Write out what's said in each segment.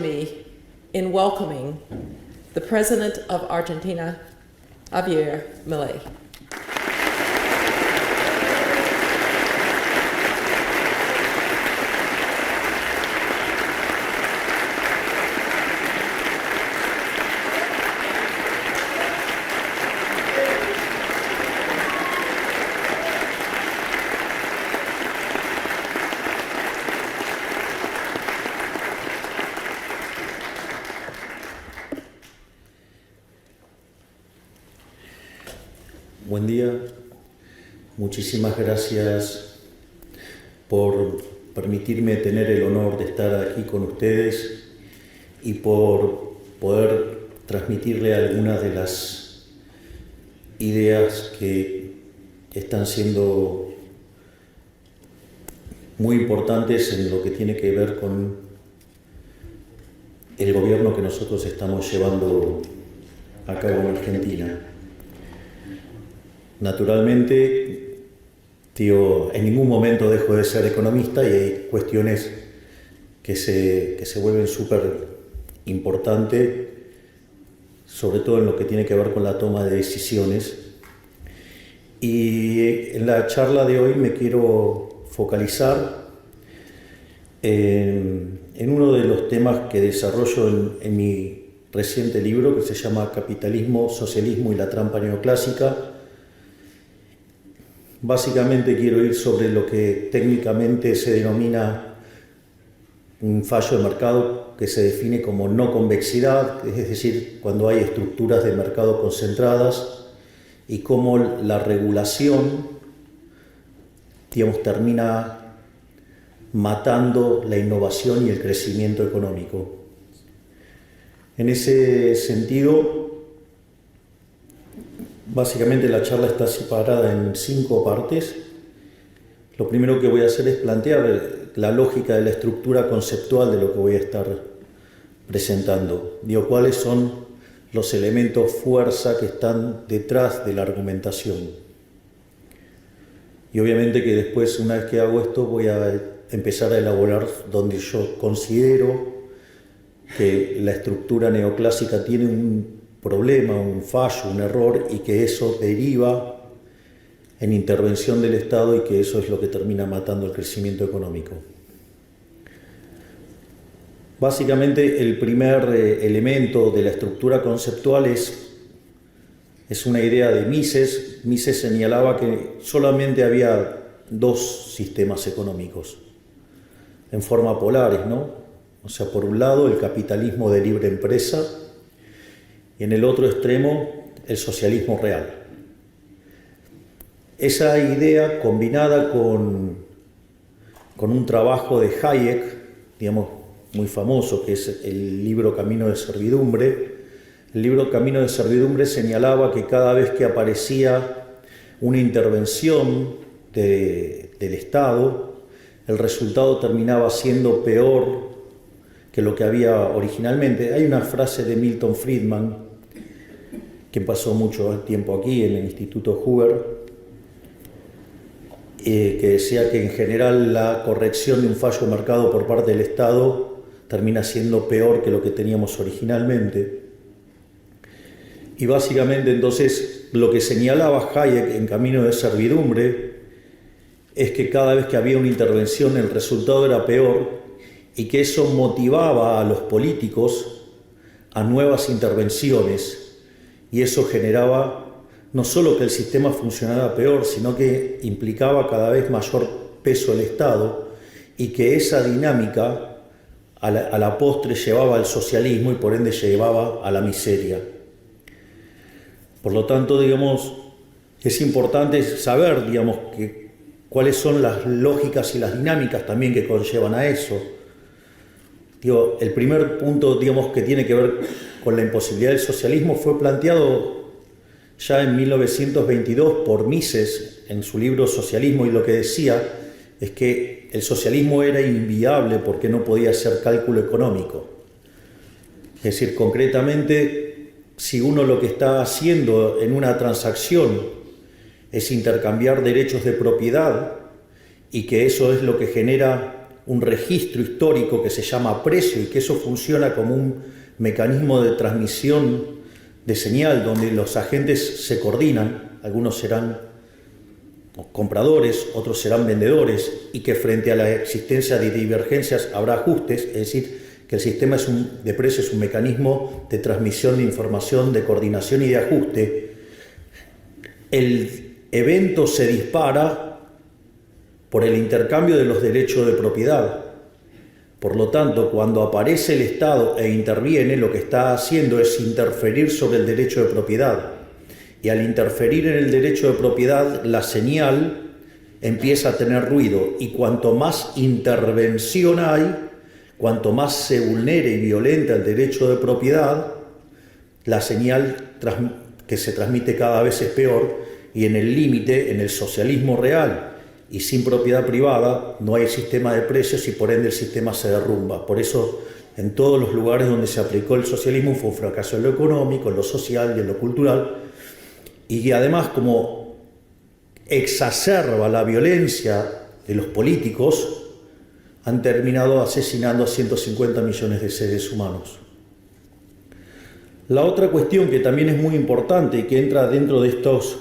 join me in welcoming the President of Argentina, Javier Milei. Buen día, muchísimas gracias por permitirme tener el honor de estar aquí con ustedes y por poder transmitirle algunas de las ideas que están siendo muy importantes en lo que tiene que ver con el gobierno que nosotros estamos llevando a cabo en Argentina. Naturalmente, en ningún momento dejo de ser economista y hay cuestiones que se vuelven súper importantes, sobre todo en lo que tiene que ver con la toma de decisiones. Y en la charla de hoy me quiero focalizar en uno de los temas que desarrollo en mi reciente libro, que se llama Capitalismo, Socialismo y la Trampa Neoclásica. Básicamente quiero ir sobre lo que técnicamente se denomina un fallo de mercado, que se define como no convexidad, es decir, cuando hay estructuras de mercado concentradas, y cómo la regulación, termina matando la innovación y el crecimiento económico. En ese sentido, básicamente la charla está separada en 5 partes. Lo primero que voy a hacer es plantear la lógica de la estructura conceptual de lo que voy a estar presentando. Cuáles son los elementos fuerza que están detrás de la argumentación. Y obviamente que después, una vez que hago esto, voy a empezar a elaborar donde yo considero que la estructura neoclásica tiene un problema, un fallo, un error, y que eso deriva en intervención del Estado y que eso es lo que termina matando el crecimiento económico. Básicamente el primer elemento de la estructura conceptual es una idea de Mises. Mises señalaba que solamente había 2 sistemas económicos en forma polares, ¿no? O sea, por un lado el capitalismo de libre empresa, y en el otro extremo, el socialismo real. Esa idea, combinada con un trabajo de Hayek, muy famoso, que es el libro Camino de Servidumbre. El libro Camino de Servidumbre señalaba que cada vez que aparecía una intervención del Estado, el resultado terminaba siendo peor que lo que había originalmente. Hay una frase de Milton Friedman, que pasó mucho tiempo aquí en el Instituto Hoover, que decía que en general la corrección de un fallo de mercado por parte del Estado termina siendo peor que lo que teníamos originalmente. Y básicamente entonces lo que señalaba Hayek en Camino de Servidumbre es que cada vez que había una intervención el resultado era peor, y que eso motivaba a los políticos a nuevas intervenciones. Y eso generaba no solo que el sistema funcionara peor, sino que implicaba cada vez mayor peso del Estado, y que esa dinámica a la postre llevaba al socialismo y por ende llevaba a la miseria. Por lo tanto, es importante saber, cuáles son las lógicas y las dinámicas también que conllevan a eso. El primer punto, que tiene que ver con la imposibilidad del socialismo fue planteado ya en 1922 por Mises en su libro Socialismo, y lo que decía es que el socialismo era inviable porque no podía ser cálculo económico. Es decir, concretamente, si uno lo que está haciendo en una transacción es intercambiar derechos de propiedad, y que eso es lo que genera un registro histórico que se llama precio y que eso funciona como un mecanismo de transmisión de señal donde los agentes se coordinan, algunos serán compradores, otros serán vendedores, y que frente a la existencia de divergencias habrá ajustes, es decir, que el sistema de precios es un mecanismo de transmisión de información, de coordinación y de ajuste. El evento se dispara por el intercambio de los derechos de propiedad. Por lo tanto, cuando aparece el Estado e interviene, lo que está haciendo es interferir sobre el derecho de propiedad. Y al interferir en el derecho de propiedad, la señal empieza a tener ruido. Y cuanto más intervención hay, cuanto más se vulnere y violenta el derecho de propiedad, la señal que se transmite cada vez es peor. Y en el límite, en el socialismo real y sin propiedad privada, no hay sistema de precios y por ende el sistema se derrumba. Por eso, en todos los lugares donde se aplicó el socialismo fue un fracaso en lo económico, en lo social y en lo cultural. Y además, como exacerba la violencia de los políticos, han terminado asesinando a 150 millones de seres humanos. La otra cuestión que también es muy importante y que entra dentro de estos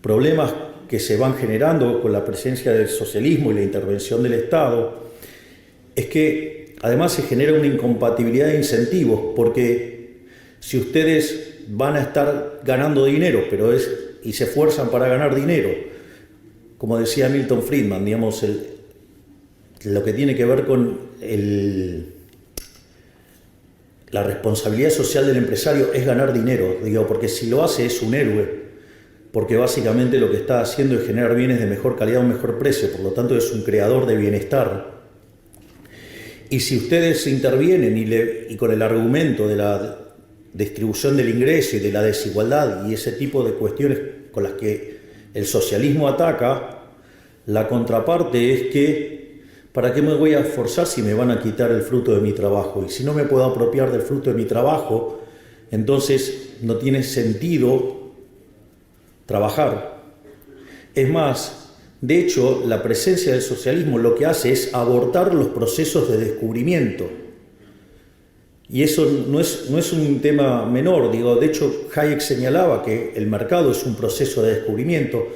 problemas que se van generando con la presencia del socialismo y la intervención del Estado, es que además se genera una incompatibilidad de incentivos, porque si ustedes van a estar ganando dinero, y se esfuerzan para ganar dinero, como decía Milton Friedman, digamos, lo que tiene que ver con la responsabilidad social del empresario es ganar dinero, porque si lo hace es un héroe, porque básicamente lo que está haciendo es generar bienes de mejor calidad a un mejor precio, por lo tanto es un creador de bienestar. Y si ustedes intervienen y con el argumento de la distribución del ingreso y de la desigualdad y ese tipo de cuestiones con las que el socialismo ataca, la contraparte es que ¿para qué me voy a esforzar si me van a quitar el fruto de mi trabajo? Y si no me puedo apropiar del fruto de mi trabajo, entonces no tiene sentido trabajar. Es más, de hecho, la presencia del socialismo lo que hace es abortar los procesos de descubrimiento. Y eso no es un tema menor, de hecho Hayek señalaba que el mercado es un proceso de descubrimiento.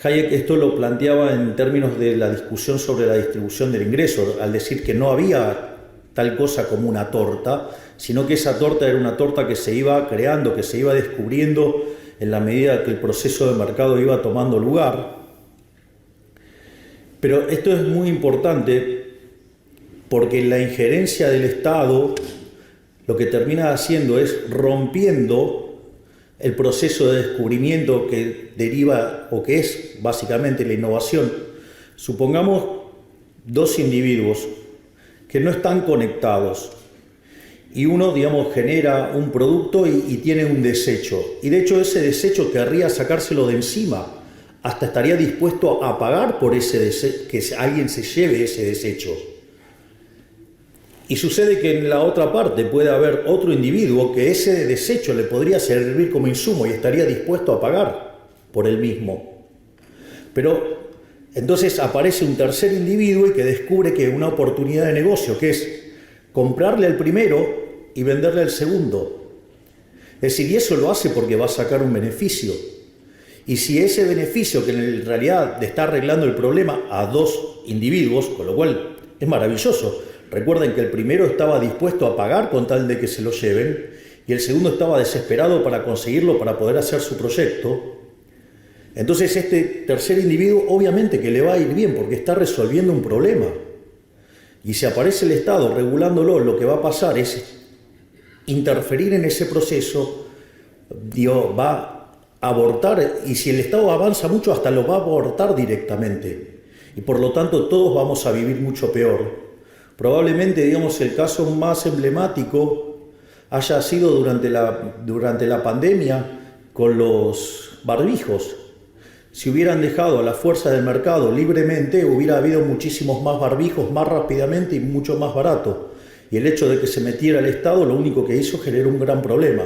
Hayek esto lo planteaba en términos de la discusión sobre la distribución del ingreso, al decir que no había tal cosa como una torta, sino que esa torta era una torta que se iba creando, que se iba descubriendo en la medida que el proceso de mercado iba tomando lugar. Pero esto es muy importante porque la injerencia del Estado lo que termina haciendo es rompiendo el proceso de descubrimiento que deriva o que es básicamente la innovación. Supongamos dos individuos que no están conectados y uno, genera un producto y tiene un desecho. Y de hecho ese desecho querría sacárselo de encima. Hasta estaría dispuesto a pagar por que alguien se lleve ese desecho. Y sucede que en la otra parte puede haber otro individuo que ese desecho le podría servir como insumo y estaría dispuesto a pagar por él mismo. Pero entonces aparece un tercer individuo y que descubre que una oportunidad de negocio, que es comprarle al primero y venderle al segundo. Es decir, y eso lo hace porque va a sacar un beneficio. Y si ese beneficio, que en realidad está arreglando el problema a dos individuos, con lo cual es maravilloso. Recuerden que el primero estaba dispuesto a pagar con tal de que se lo lleven y el segundo estaba desesperado para conseguirlo para poder hacer su proyecto. Entonces este tercer individuo obviamente que le va a ir bien porque está resolviendo un problema. Y si aparece el Estado regulándolo, lo que va a pasar es interferir en ese proceso, va a abortar, y si el Estado avanza mucho hasta lo va a abortar directamente. Y por lo tanto todos vamos a vivir mucho peor. Probablemente, el caso más emblemático haya sido durante la pandemia con los barbijos. Si hubieran dejado a las fuerzas del mercado libremente, hubiera habido muchísimos más barbijos más rápidamente y mucho más barato. Y el hecho de que se metiera el Estado lo único que hizo generó un gran problema.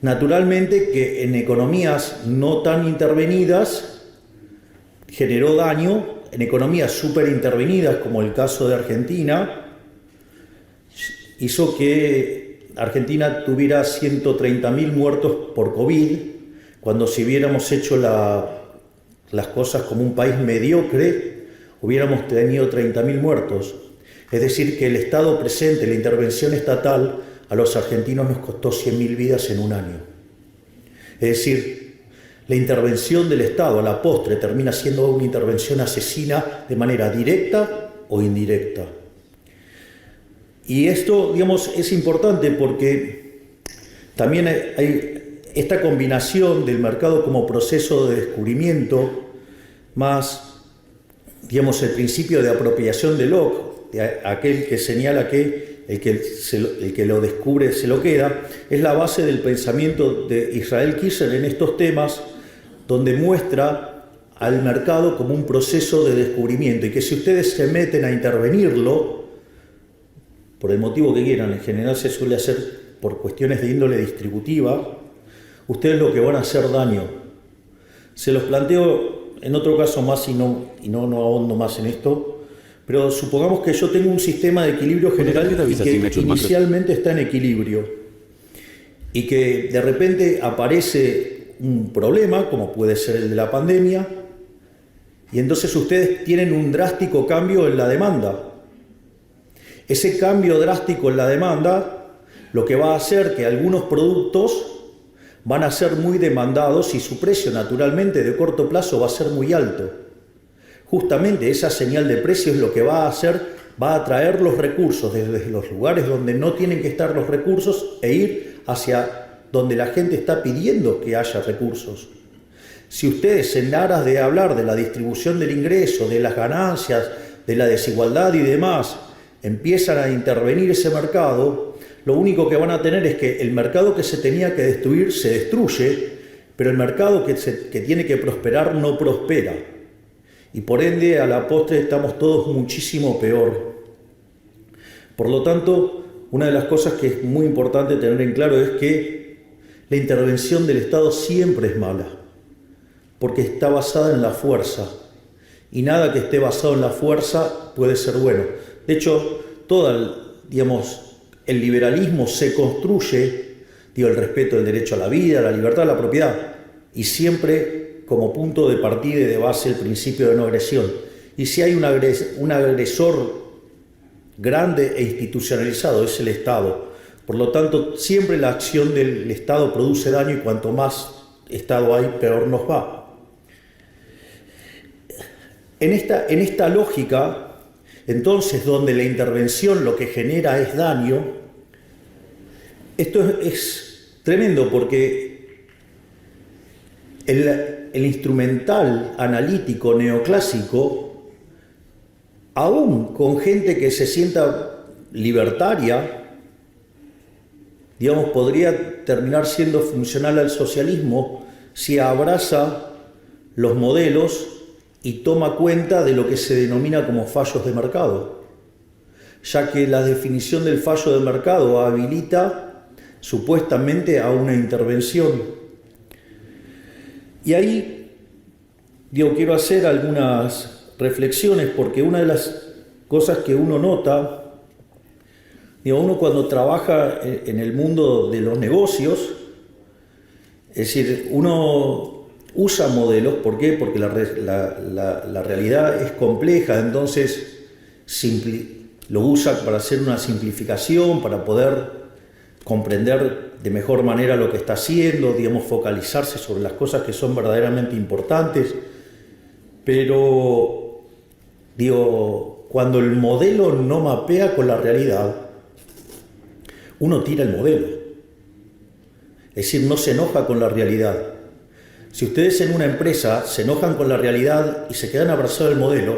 Naturalmente que en economías no tan intervenidas generó daño en economías súper intervenidas, como el caso de Argentina, hizo que Argentina tuviera 130.000 muertos por COVID, cuando si hubiéramos hecho las cosas como un país mediocre, hubiéramos tenido 30.000 muertos. Es decir, que el Estado presente, la intervención estatal, a los argentinos nos costó 100.000 vidas en un año. Es decir, la intervención del Estado a la postre termina siendo una intervención asesina de manera directa o indirecta. Y esto, digamos, es importante porque también hay esta combinación del mercado como proceso de descubrimiento más, digamos, el principio de apropiación de Locke, de aquel que señala que el que lo descubre se lo queda, es la base del pensamiento de Israel Kiser en estos temas, donde muestra al mercado como un proceso de descubrimiento y que si ustedes se meten a intervenirlo, por el motivo que quieran, en general se suele hacer por cuestiones de índole distributiva, ustedes lo que van a hacer daño. Se los planteo en otro caso más y no ahondo más en esto, pero supongamos que yo tengo un sistema de equilibrio general y que inicialmente está en equilibrio y que de repente aparece un problema, como puede ser el de la pandemia, y entonces ustedes tienen un drástico cambio en la demanda. Ese cambio drástico en la demanda lo que va a hacer que algunos productos van a ser muy demandados y su precio naturalmente de corto plazo va a ser muy alto. Justamente esa señal de precio es lo que va a hacer, va a atraer los recursos desde los lugares donde no tienen que estar los recursos e ir hacia donde la gente está pidiendo que haya recursos. Si ustedes, en aras de hablar de la distribución del ingreso, de las ganancias, de la desigualdad y demás, empiezan a intervenir ese mercado, lo único que van a tener es que el mercado que se tenía que destruir se destruye, pero el mercado que tiene que prosperar no prospera. Y por ende, a la postre estamos todos muchísimo peor. Por lo tanto, una de las cosas que es muy importante tener en claro es que la intervención del Estado siempre es mala, porque está basada en la fuerza, y nada que esté basado en la fuerza puede ser bueno. De hecho, el liberalismo se construye, el respeto del derecho a la vida, a la libertad, a la propiedad, y siempre como punto de partida y de base el principio de no agresión. Y si hay un agresor grande e institucionalizado, es el Estado. Por lo tanto, siempre la acción del Estado produce daño y cuanto más Estado hay, peor nos va. En esta lógica, entonces, donde la intervención lo que genera es daño, esto es tremendo porque el instrumental analítico neoclásico, aún con gente que se sienta libertaria, podría terminar siendo funcional al socialismo si abraza los modelos y toma cuenta de lo que se denomina como fallos de mercado, ya que la definición del fallo de mercado habilita supuestamente a una intervención. Y ahí quiero hacer algunas reflexiones, porque una de las cosas que uno nota, uno cuando trabaja en el mundo de los negocios, es decir, uno usa modelos. ¿Por qué? Porque la realidad es compleja, entonces lo usa para hacer una simplificación, para poder comprender de mejor manera lo que está haciendo, focalizarse sobre las cosas que son verdaderamente importantes. Pero, cuando el modelo no mapea con la realidad, uno tira el modelo, es decir, no se enoja con la realidad. Si ustedes en una empresa se enojan con la realidad y se quedan abrazados al modelo,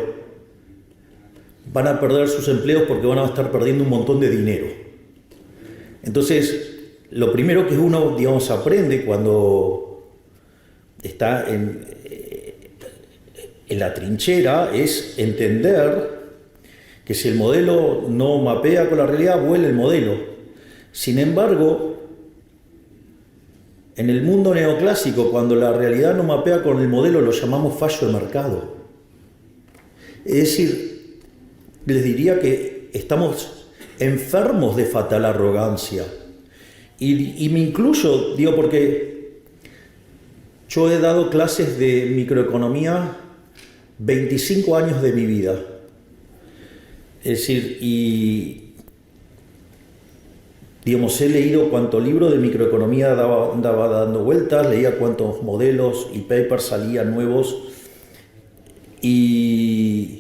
van a perder sus empleos porque van a estar perdiendo un montón de dinero. Entonces, lo primero que uno, aprende cuando está en la trinchera es entender que si el modelo no mapea con la realidad, vuela el modelo. Sin embargo, en el mundo neoclásico, cuando la realidad no mapea con el modelo, lo llamamos fallo de mercado. Es decir, les diría que estamos enfermos de fatal arrogancia. Y me incluyo, digo, porque yo he dado clases de microeconomía 25 años de mi vida. Es decir, y digamos, he leído cuánto libro de microeconomía andaba dando vueltas, leía cuántos modelos y papers salían nuevos. Y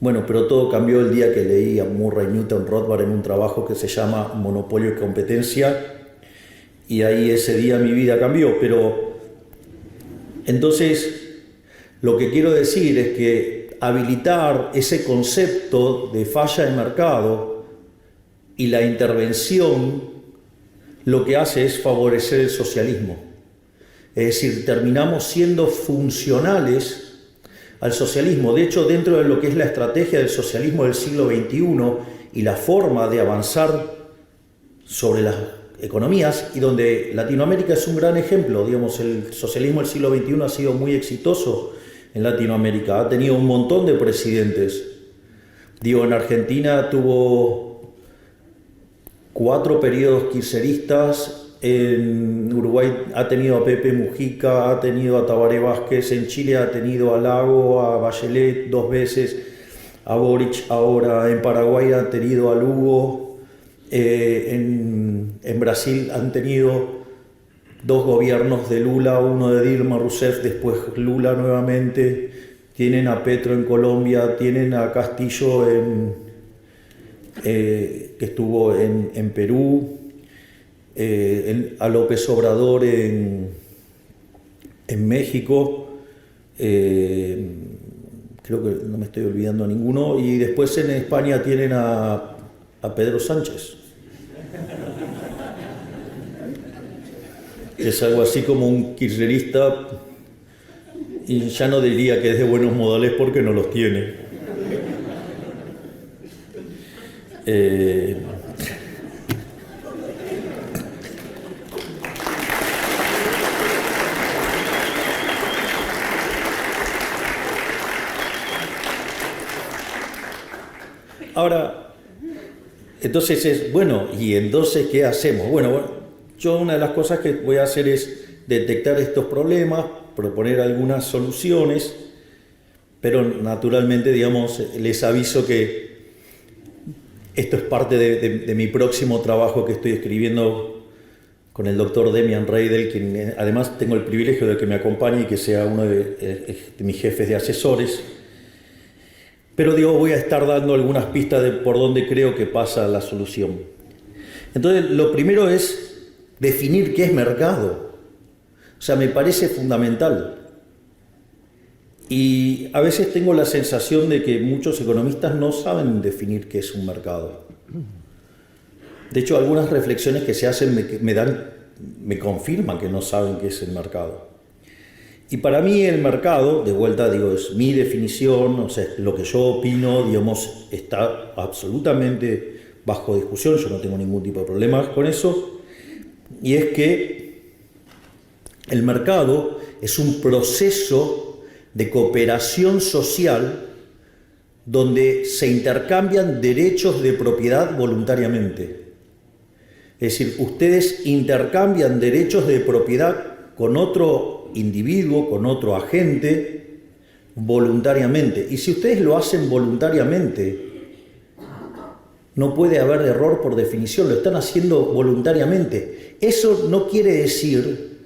bueno, pero todo cambió el día que leí a Murray Newton Rothbard en un trabajo que se llama Monopolio y Competencia. Y ahí ese día mi vida cambió. Pero entonces lo que quiero decir es que habilitar ese concepto de falla de mercado y la intervención lo que hace es favorecer el socialismo. Es decir, terminamos siendo funcionales al socialismo. De hecho, dentro de lo que es la estrategia del socialismo del siglo XXI y la forma de avanzar sobre las economías, y donde Latinoamérica es un gran ejemplo, digamos, el socialismo del siglo XXI ha sido muy exitoso en Latinoamérica, ha tenido un montón de presidentes. Digo, en Argentina tuvo 4 periodos kirchneristas, en Uruguay ha tenido a Pepe Mujica, ha tenido a Tabaré Vázquez, en Chile ha tenido a Lago, a Bachelet 2 veces, a Boric ahora, en Paraguay ha tenido a Lugo, en Brasil han tenido 2 gobiernos de Lula, uno de Dilma Rousseff, después Lula nuevamente, tienen a Petro en Colombia, tienen a Castillo que estuvo en Perú, a López Obrador en México, creo que no me estoy olvidando a ninguno, y después en España tienen a Pedro Sánchez. Es algo así como un kirchnerista, y ya no diría que es de buenos modales porque no los tiene. Ahora, entonces es, bueno, ¿y entonces qué hacemos? Bueno, yo una de las cosas que voy a hacer es detectar estos problemas, proponer algunas soluciones, pero naturalmente, digamos, les aviso que esto es parte de mi próximo trabajo que estoy escribiendo con el doctor Demian Reidel, quien además tengo el privilegio de que me acompañe y que sea uno de mis jefes de asesores. Pero digo, voy a estar dando algunas pistas de por dónde creo que pasa la solución. Entonces, lo primero es definir qué es mercado. O sea, me parece fundamental. Y a veces tengo la sensación de que muchos economistas no saben definir qué es un mercado. De hecho, algunas reflexiones que se hacen me confirman que no saben qué es el mercado. Y para mí el mercado, de vuelta digo, es mi definición, o sea, lo que yo opino, digamos, está absolutamente bajo discusión, yo no tengo ningún tipo de problema con eso, y es que el mercado es un proceso de cooperación social donde se intercambian derechos de propiedad voluntariamente. Es decir, ustedes intercambian derechos de propiedad con otro individuo, con otro agente, voluntariamente. Y si ustedes lo hacen voluntariamente, no puede haber error por definición, lo están haciendo voluntariamente. Eso no quiere decir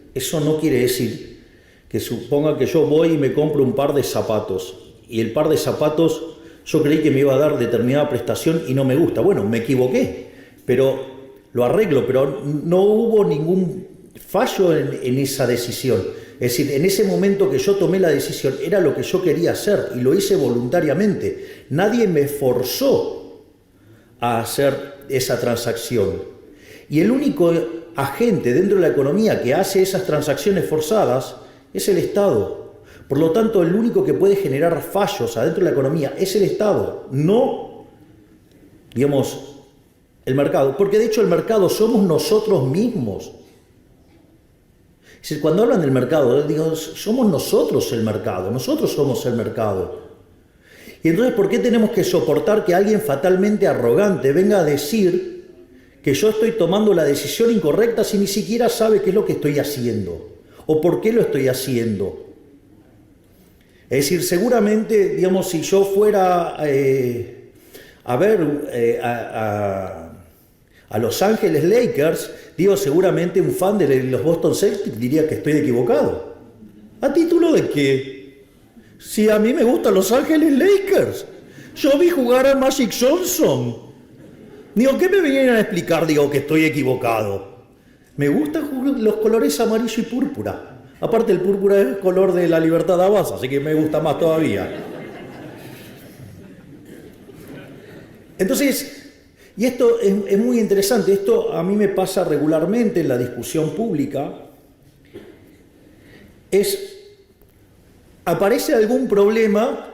que suponga que yo voy y me compro un par de zapatos, y el par de zapatos yo creí que me iba a dar determinada prestación y no me gusta. Bueno, me equivoqué, pero lo arreglo, pero no hubo ningún fallo en esa decisión. Es decir, en ese momento que yo tomé la decisión era lo que yo quería hacer y lo hice voluntariamente. Nadie me forzó a hacer esa transacción. Y el único agente dentro de la economía que hace esas transacciones forzadas es el Estado. Por lo tanto, el único que puede generar fallos adentro de la economía es el Estado, no, digamos, el mercado. Porque de hecho el mercado somos nosotros mismos. Es decir, cuando hablan del mercado, digo, somos nosotros el mercado, nosotros somos el mercado. Y entonces, ¿por qué tenemos que soportar que alguien fatalmente arrogante venga a decir que yo estoy tomando la decisión incorrecta si ni siquiera sabe qué es lo que estoy haciendo o por qué lo estoy haciendo? Es decir, seguramente, digamos, si yo fuera a ver a Los Ángeles Lakers, digo, seguramente un fan de los Boston Celtics diría que estoy equivocado. ¿A título de qué? Si a mí me gustan Los Ángeles Lakers. Yo vi jugar a Magic Johnson. Digo, ¿qué me vinieron a explicar? Digo, que estoy equivocado. Me gustan los colores amarillo y púrpura. Aparte, el púrpura es el color de la Libertad Abbas, así que me gusta más todavía. Entonces, y esto es muy interesante, esto a mí me pasa regularmente en la discusión pública, aparece algún problema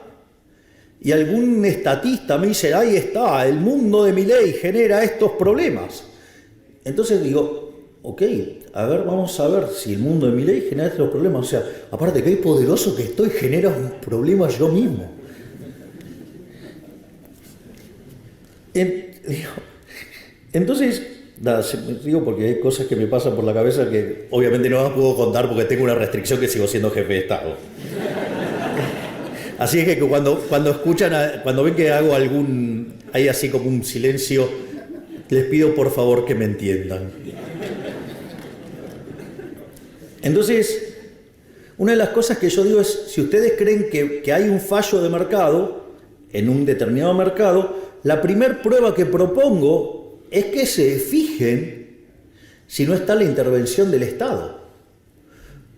y algún estatista me dice, ahí está, el mundo de Milei genera estos problemas. Entonces digo, ok, a ver, vamos a ver si el mundo de Milei genera estos problemas. O sea, aparte que poderoso que estoy, genera un problema yo mismo. Entonces, nada, digo porque hay cosas que me pasan por la cabeza que obviamente no las puedo contar porque tengo una restricción que sigo siendo jefe de Estado. Así es que cuando escuchan, cuando ven que hago hay así como un silencio, les pido por favor que me entiendan. Entonces, una de las cosas que yo digo es, si ustedes creen que hay un fallo de mercado en un determinado mercado, la primer prueba que propongo es que se fijen si no está la intervención del Estado.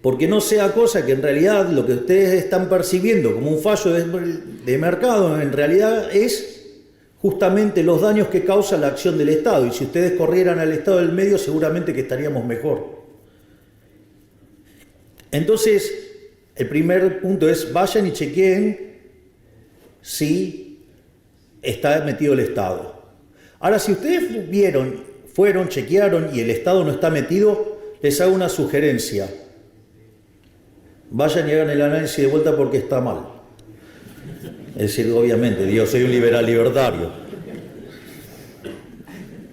Porque no sea cosa que en realidad lo que ustedes están percibiendo como un fallo de mercado, en realidad es justamente los daños que causa la acción del Estado. Y si ustedes corrieran al Estado del medio, seguramente que estaríamos mejor. Entonces, el primer punto es, vayan y chequeen si está metido el Estado. Ahora, si ustedes fueron, chequearon y el Estado no está metido, les hago una sugerencia. Vayan y hagan el análisis de vuelta porque está mal. Es decir, obviamente, yo soy un liberal libertario.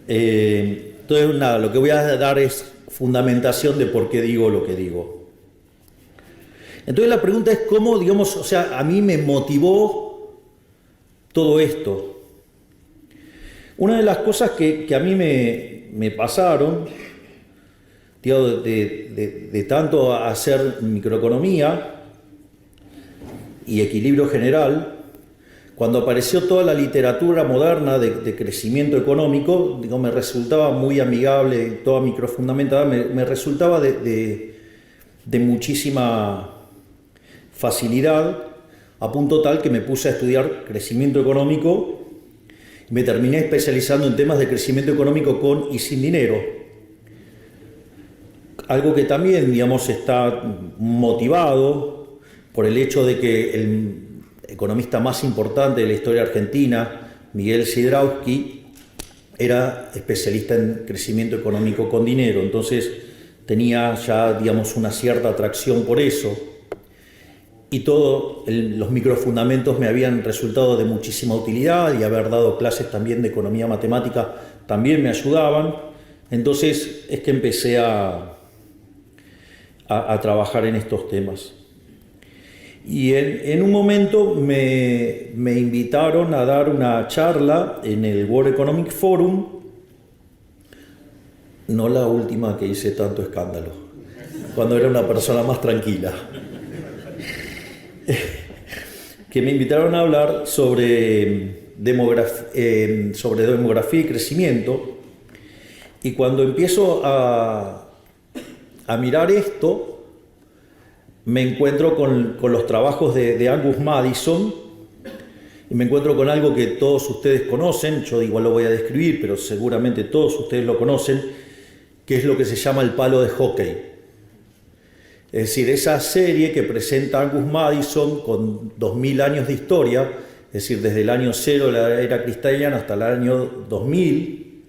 Entonces, nada, lo que voy a dar es fundamentación de por qué digo lo que digo. Entonces la pregunta es cómo, digamos, o sea, a mí me motivó todo esto. Una de las cosas que a mí me pasaron, digamos, de tanto hacer microeconomía y equilibrio general, cuando apareció toda la literatura moderna de crecimiento económico, digo, me resultaba muy amigable, toda microfundamentada, me resultaba de muchísima facilidad, a punto tal que me puse a estudiar crecimiento económico y me terminé especializando en temas de crecimiento económico con y sin dinero. Algo que también, digamos, está motivado por el hecho de que el economista más importante de la historia argentina, Miguel Sidrowski, era especialista en crecimiento económico con dinero. Entonces tenía ya, digamos, una cierta atracción por eso. Y todos los microfundamentos me habían resultado de muchísima utilidad y haber dado clases también de economía matemática también me ayudaban. Entonces es que empecé a trabajar en estos temas. Y en un momento me invitaron a dar una charla en el World Economic Forum, no la última que hice tanto escándalo, cuando era una persona más tranquila. Que me invitaron a hablar sobre demografía y crecimiento, y cuando empiezo a mirar esto, me encuentro con los trabajos de Angus Maddison, y me encuentro con algo que todos ustedes conocen, yo igual lo voy a describir, pero seguramente todos ustedes lo conocen, que es lo que se llama el palo de hockey. Es decir, esa serie que presenta Angus Maddison con 2000 años de historia, es decir, desde el año 0 de la era cristaliana hasta el año 2000,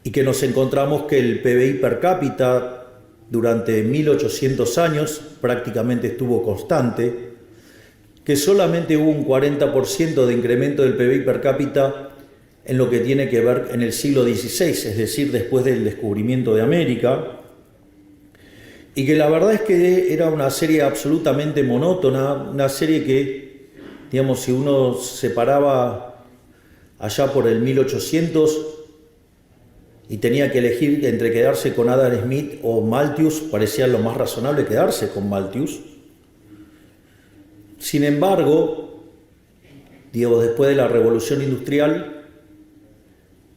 y que nos encontramos que el PBI per cápita durante 1800 años prácticamente estuvo constante, que solamente hubo un 40% de incremento del PBI per cápita en lo que tiene que ver en el siglo XVI, es decir, después del descubrimiento de América, y que la verdad es que era una serie absolutamente monótona, una serie que, digamos, si uno se paraba allá por el 1800 y tenía que elegir entre quedarse con Adam Smith o Malthus, parecía lo más razonable quedarse con Malthus. Sin embargo, digamos, después de la Revolución Industrial,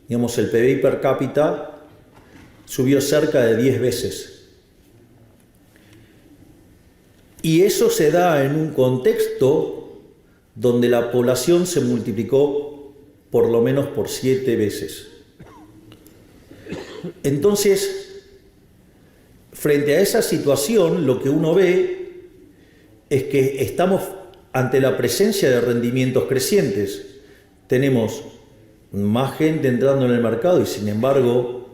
digamos, el PBI per cápita subió cerca de 10 veces. Y eso se da en un contexto donde la población se multiplicó por lo menos por 7 veces. Entonces, frente a esa situación, lo que uno ve es que estamos ante la presencia de rendimientos crecientes. Tenemos más gente entrando en el mercado y, sin embargo,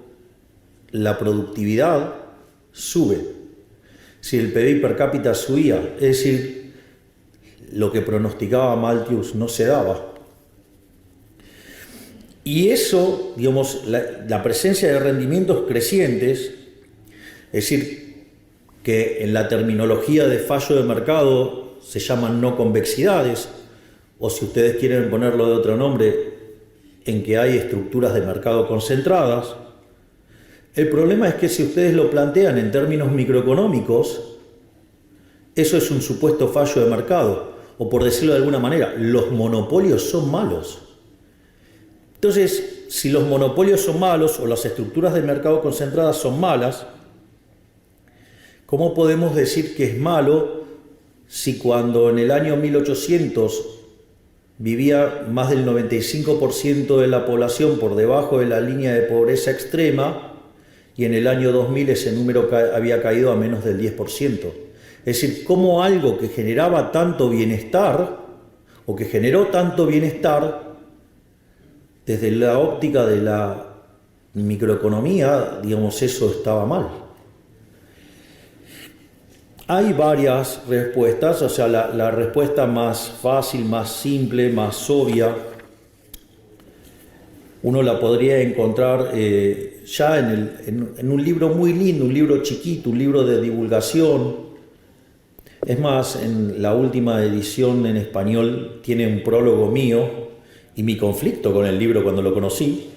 la productividad sube. Si el PBI per cápita subía, es decir, lo que pronosticaba Malthus no se daba. Y eso, digamos, la presencia de rendimientos crecientes, es decir, que en la terminología de fallo de mercado se llaman no convexidades, o si ustedes quieren ponerlo de otro nombre, en que hay estructuras de mercado concentradas. El problema es que si ustedes lo plantean en términos microeconómicos, eso es un supuesto fallo de mercado, o por decirlo de alguna manera, los monopolios son malos. Entonces, si los monopolios son malos o las estructuras de mercado concentradas son malas, ¿cómo podemos decir que es malo si cuando en el año 1800 vivía más del 95% de la población por debajo de la línea de pobreza extrema, y en el año 2000 ese número había caído a menos del 10%. Es decir, cómo algo que generaba tanto bienestar, o que generó tanto bienestar, desde la óptica de la microeconomía, digamos, eso estaba mal. Hay varias respuestas, o sea, la respuesta más fácil, más simple, más obvia, uno la podría encontrar ya en un libro muy lindo, un libro chiquito, un libro de divulgación. Es más, en la última edición en español tiene un prólogo mío y mi conflicto con el libro cuando lo conocí.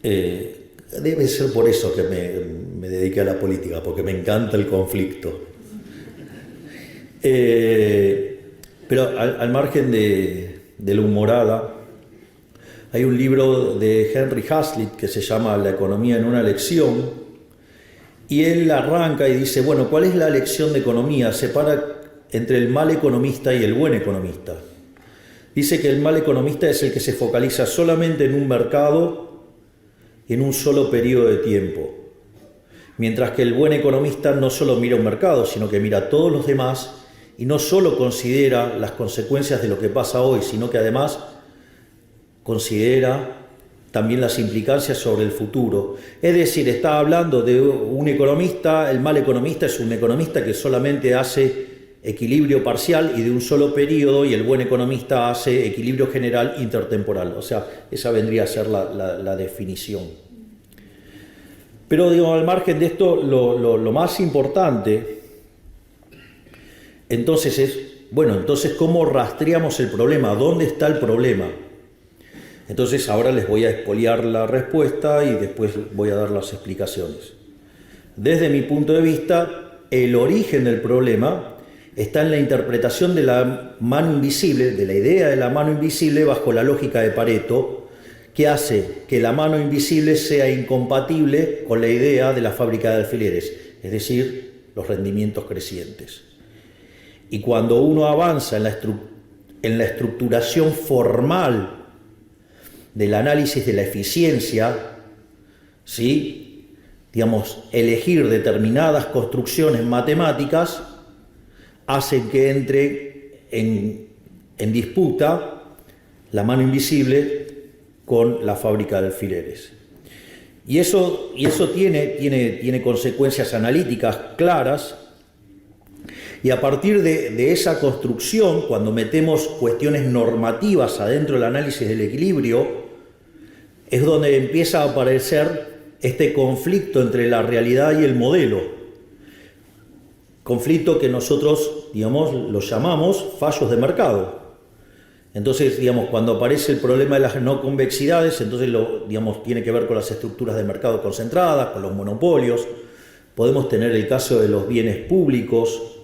Debe ser por eso que me dediqué a la política, porque me encanta el conflicto. Pero al margen de la humorada, hay un libro de Henry Hazlitt que se llama La economía en una lección, y él arranca y dice, bueno, ¿cuál es la lección de economía? Separa entre el mal economista y el buen economista. Dice que el mal economista es el que se focaliza solamente en un mercado y en un solo periodo de tiempo, mientras que el buen economista no solo mira un mercado, sino que mira a todos los demás y no solo considera las consecuencias de lo que pasa hoy, sino que además considera también las implicancias sobre el futuro. Es decir, está hablando de un economista, el mal economista es un economista que solamente hace equilibrio parcial y de un solo periodo, y el buen economista hace equilibrio general intertemporal. O sea, esa vendría a ser la definición. Pero digo, al margen de esto, lo más importante entonces es, bueno, entonces ¿cómo rastreamos el problema? ¿Dónde está el problema? Entonces ahora les voy a expoliar la respuesta y después voy a dar las explicaciones. Desde mi punto de vista, el origen del problema está en la interpretación de la mano invisible, de la idea de la mano invisible bajo la lógica de Pareto, que hace que la mano invisible sea incompatible con la idea de la fábrica de alfileres, es decir, los rendimientos crecientes. Y cuando uno avanza en la estructuración formal del análisis de la eficiencia, ¿sí? Digamos, elegir determinadas construcciones matemáticas hacen que entre en disputa la mano invisible con la fábrica de alfileres. Y eso tiene consecuencias analíticas claras, Y a partir de esa construcción, cuando metemos cuestiones normativas adentro del análisis del equilibrio, es donde empieza a aparecer este conflicto entre la realidad y el modelo. Conflicto que nosotros, digamos, lo llamamos fallos de mercado. Entonces, digamos, cuando aparece el problema de las no convexidades, entonces digamos, tiene que ver con las estructuras de mercado concentradas, con los monopolios. Podemos tener el caso de los bienes públicos.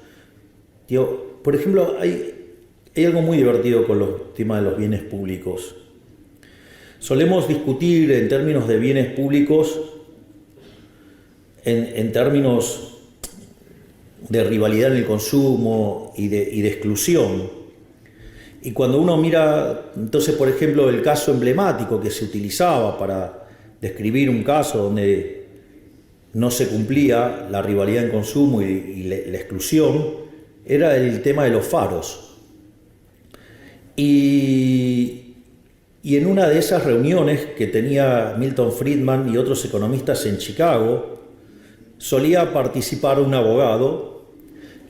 Por ejemplo, hay algo muy divertido con los temas de los bienes públicos. Solemos discutir en términos de bienes públicos, en términos de rivalidad en el consumo y de exclusión. Y cuando uno mira, entonces, por ejemplo, el caso emblemático que se utilizaba para describir un caso donde no se cumplía la rivalidad en consumo y la exclusión, era el tema de los faros. Y en una de esas reuniones que tenía Milton Friedman y otros economistas en Chicago, solía participar un abogado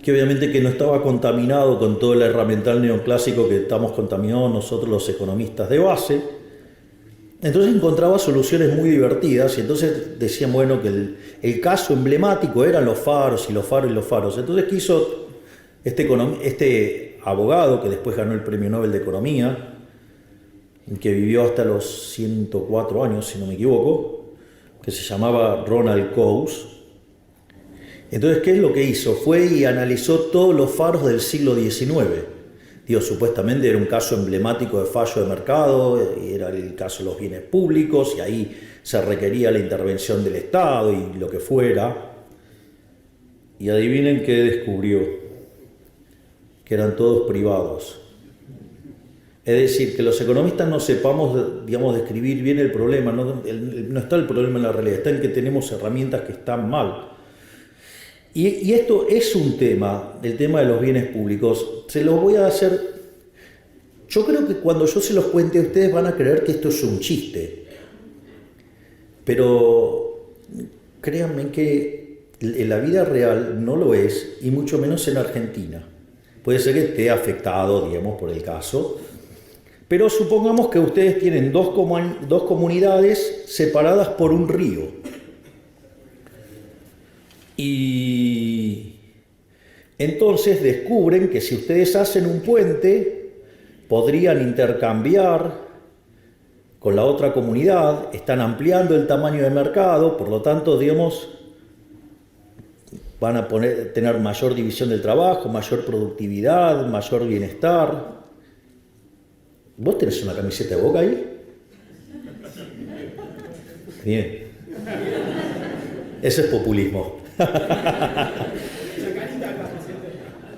que obviamente que no estaba contaminado con todo el herramental neoclásico que estamos contaminados nosotros los economistas de base. Entonces encontraba soluciones muy divertidas y entonces decían, bueno, que el caso emblemático eran los faros y los faros y los faros. Entonces quiso este abogado, que después ganó el Premio Nobel de Economía, que vivió hasta los 104 años, si no me equivoco, que se llamaba Ronald Coase. Entonces, ¿qué es lo que hizo? Fue y analizó todos los faros del siglo XIX. Digo, supuestamente era un caso emblemático de fallo de mercado, era el caso de los bienes públicos, y ahí se requería la intervención del Estado y lo que fuera. Y adivinen qué descubrió, que eran todos privados. Es decir, que los economistas no sepamos, digamos, describir bien el problema, no está el problema en la realidad, está en que tenemos herramientas que están mal. Y esto es un tema, el tema de los bienes públicos. Se los voy a hacer. Yo creo que cuando yo se los cuente, ustedes van a creer que esto es un chiste. Pero créanme que en la vida real no lo es, y mucho menos en Argentina. Puede ser que esté afectado, digamos, por el caso. Pero supongamos que ustedes tienen dos comunidades separadas por un río. Y entonces descubren que si ustedes hacen un puente, podrían intercambiar con la otra comunidad, están ampliando el tamaño de mercado, por lo tanto, digamos, van a tener mayor división del trabajo, mayor productividad, mayor bienestar. ¿Vos tenés una camiseta de Boca ahí? Bien. Eso es populismo.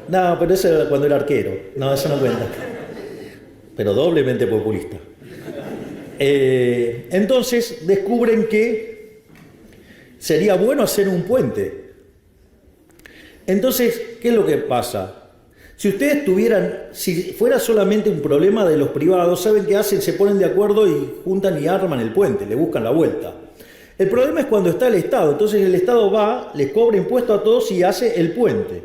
No, pero eso era cuando era arquero. No, eso no cuenta. Pero doblemente populista. Entonces descubren que sería bueno hacer un puente. Entonces, ¿qué es lo que pasa? Si fuera solamente un problema de los privados, ¿saben qué hacen? Se ponen de acuerdo y juntan y arman el puente, le buscan la vuelta. El problema es cuando está el Estado, entonces el Estado va, les cobra impuestos a todos y hace el puente.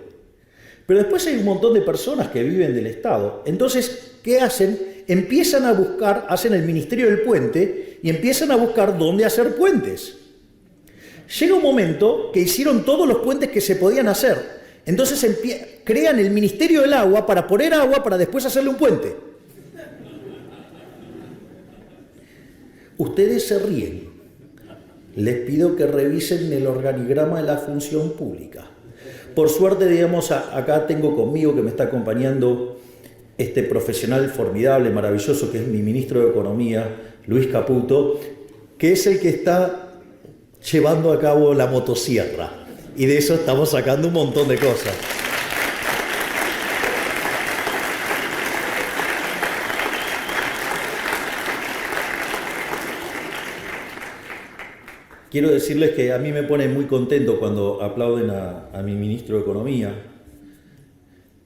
Pero después hay un montón de personas que viven del Estado. Entonces, ¿qué hacen? Empiezan a buscar, hacen el Ministerio del Puente y empiezan a buscar dónde hacer puentes. Llega un momento que hicieron todos los puentes que se podían hacer. Entonces crean el Ministerio del Agua para poner agua para después hacerle un puente. Ustedes se ríen. Les pido que revisen el organigrama de la función pública. Por suerte, digamos, acá tengo conmigo que me está acompañando este profesional formidable, maravilloso, que es mi ministro de Economía, Luis Caputo, que es el que está llevando a cabo la motosierra. Y de eso estamos sacando un montón de cosas. Quiero decirles que a mí me pone muy contento cuando aplauden a mi ministro de Economía,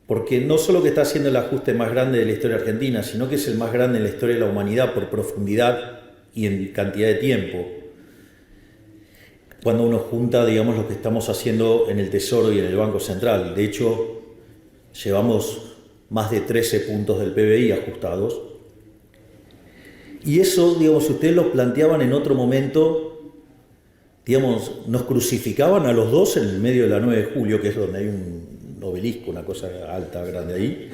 porque no solo que está haciendo el ajuste más grande de la historia argentina, sino que es el más grande en la historia de la humanidad por profundidad y en cantidad de tiempo. Cuando uno junta, digamos, lo que estamos haciendo en el Tesoro y en el Banco Central. De hecho, llevamos más de 13 puntos del PBI ajustados. Y eso, digamos, si ustedes lo planteaban en otro momento, digamos, nos crucificaban a los dos en el medio de la 9 de julio, que es donde hay un obelisco, una cosa alta, grande ahí.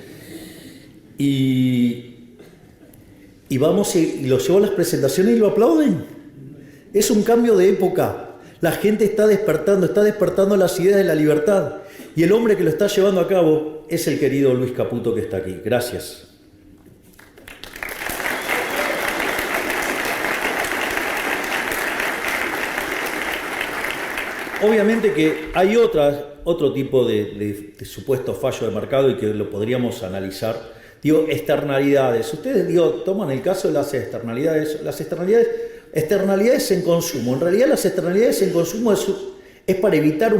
Y vamos y lo llevo a las presentaciones y lo aplauden. Es un cambio de época. La gente está despertando las ideas de la libertad. Y el hombre que lo está llevando a cabo es el querido Luis Caputo, que está aquí. Gracias. Obviamente que hay otro tipo de supuesto fallo de mercado y que lo podríamos analizar. Digo, externalidades. Ustedes, toman el caso de las externalidades. Las externalidades en consumo. En realidad las externalidades en consumo es para evitar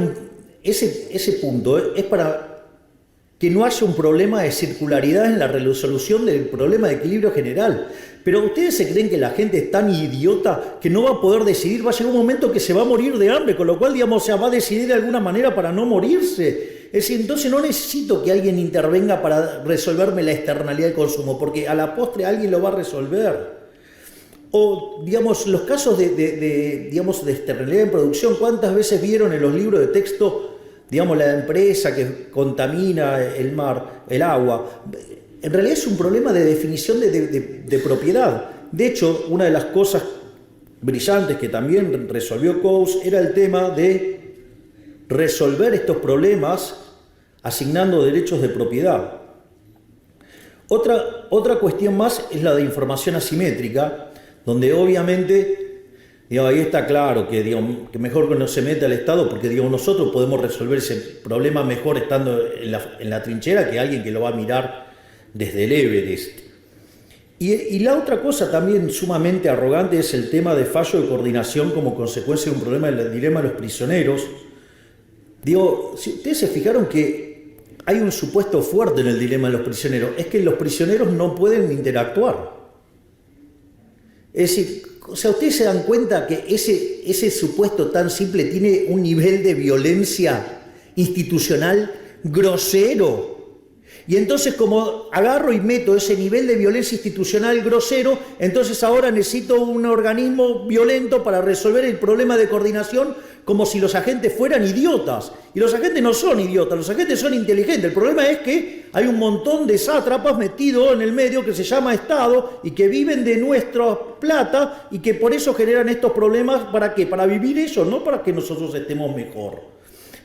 ese punto, es para que no haya un problema de circularidad en la resolución del problema de equilibrio general. Pero ustedes se creen que la gente es tan idiota que no va a poder decidir, va a llegar un momento que se va a morir de hambre, con lo cual, digamos, va a decidir de alguna manera para no morirse. Es decir, entonces no necesito que alguien intervenga para resolverme la externalidad del consumo, porque a la postre alguien lo va a resolver. O, digamos, los casos de externalidad en producción, ¿cuántas veces vieron en los libros de texto, digamos, la empresa que contamina el mar, el agua? En realidad es un problema de definición de propiedad. De hecho, una de las cosas brillantes que también resolvió Coase era el tema de resolver estos problemas asignando derechos de propiedad. Otra cuestión más es la de información asimétrica, donde obviamente, digamos, ahí está claro que mejor que no se meta el Estado, porque nosotros podemos resolver ese problema mejor estando en la trinchera que alguien que lo va a mirar desde el Everest. Y la otra cosa también sumamente arrogante es el tema de fallo de coordinación como consecuencia de un problema del dilema de los prisioneros. Si ustedes se fijaron que hay un supuesto fuerte en el dilema de los prisioneros, es que los prisioneros no pueden interactuar. Es decir, ustedes se dan cuenta que ese supuesto tan simple tiene un nivel de violencia institucional grosero. Y entonces, como agarro y meto ese nivel de violencia institucional grosero, entonces ahora necesito un organismo violento para resolver el problema de coordinación, como si los agentes fueran idiotas. Y los agentes no son idiotas, los agentes son inteligentes. El problema es que hay un montón de sátrapas metidos en el medio que se llama Estado y que viven de nuestra plata y que por eso generan estos problemas. ¿Para qué? Para vivir ellos, no para que nosotros estemos mejor.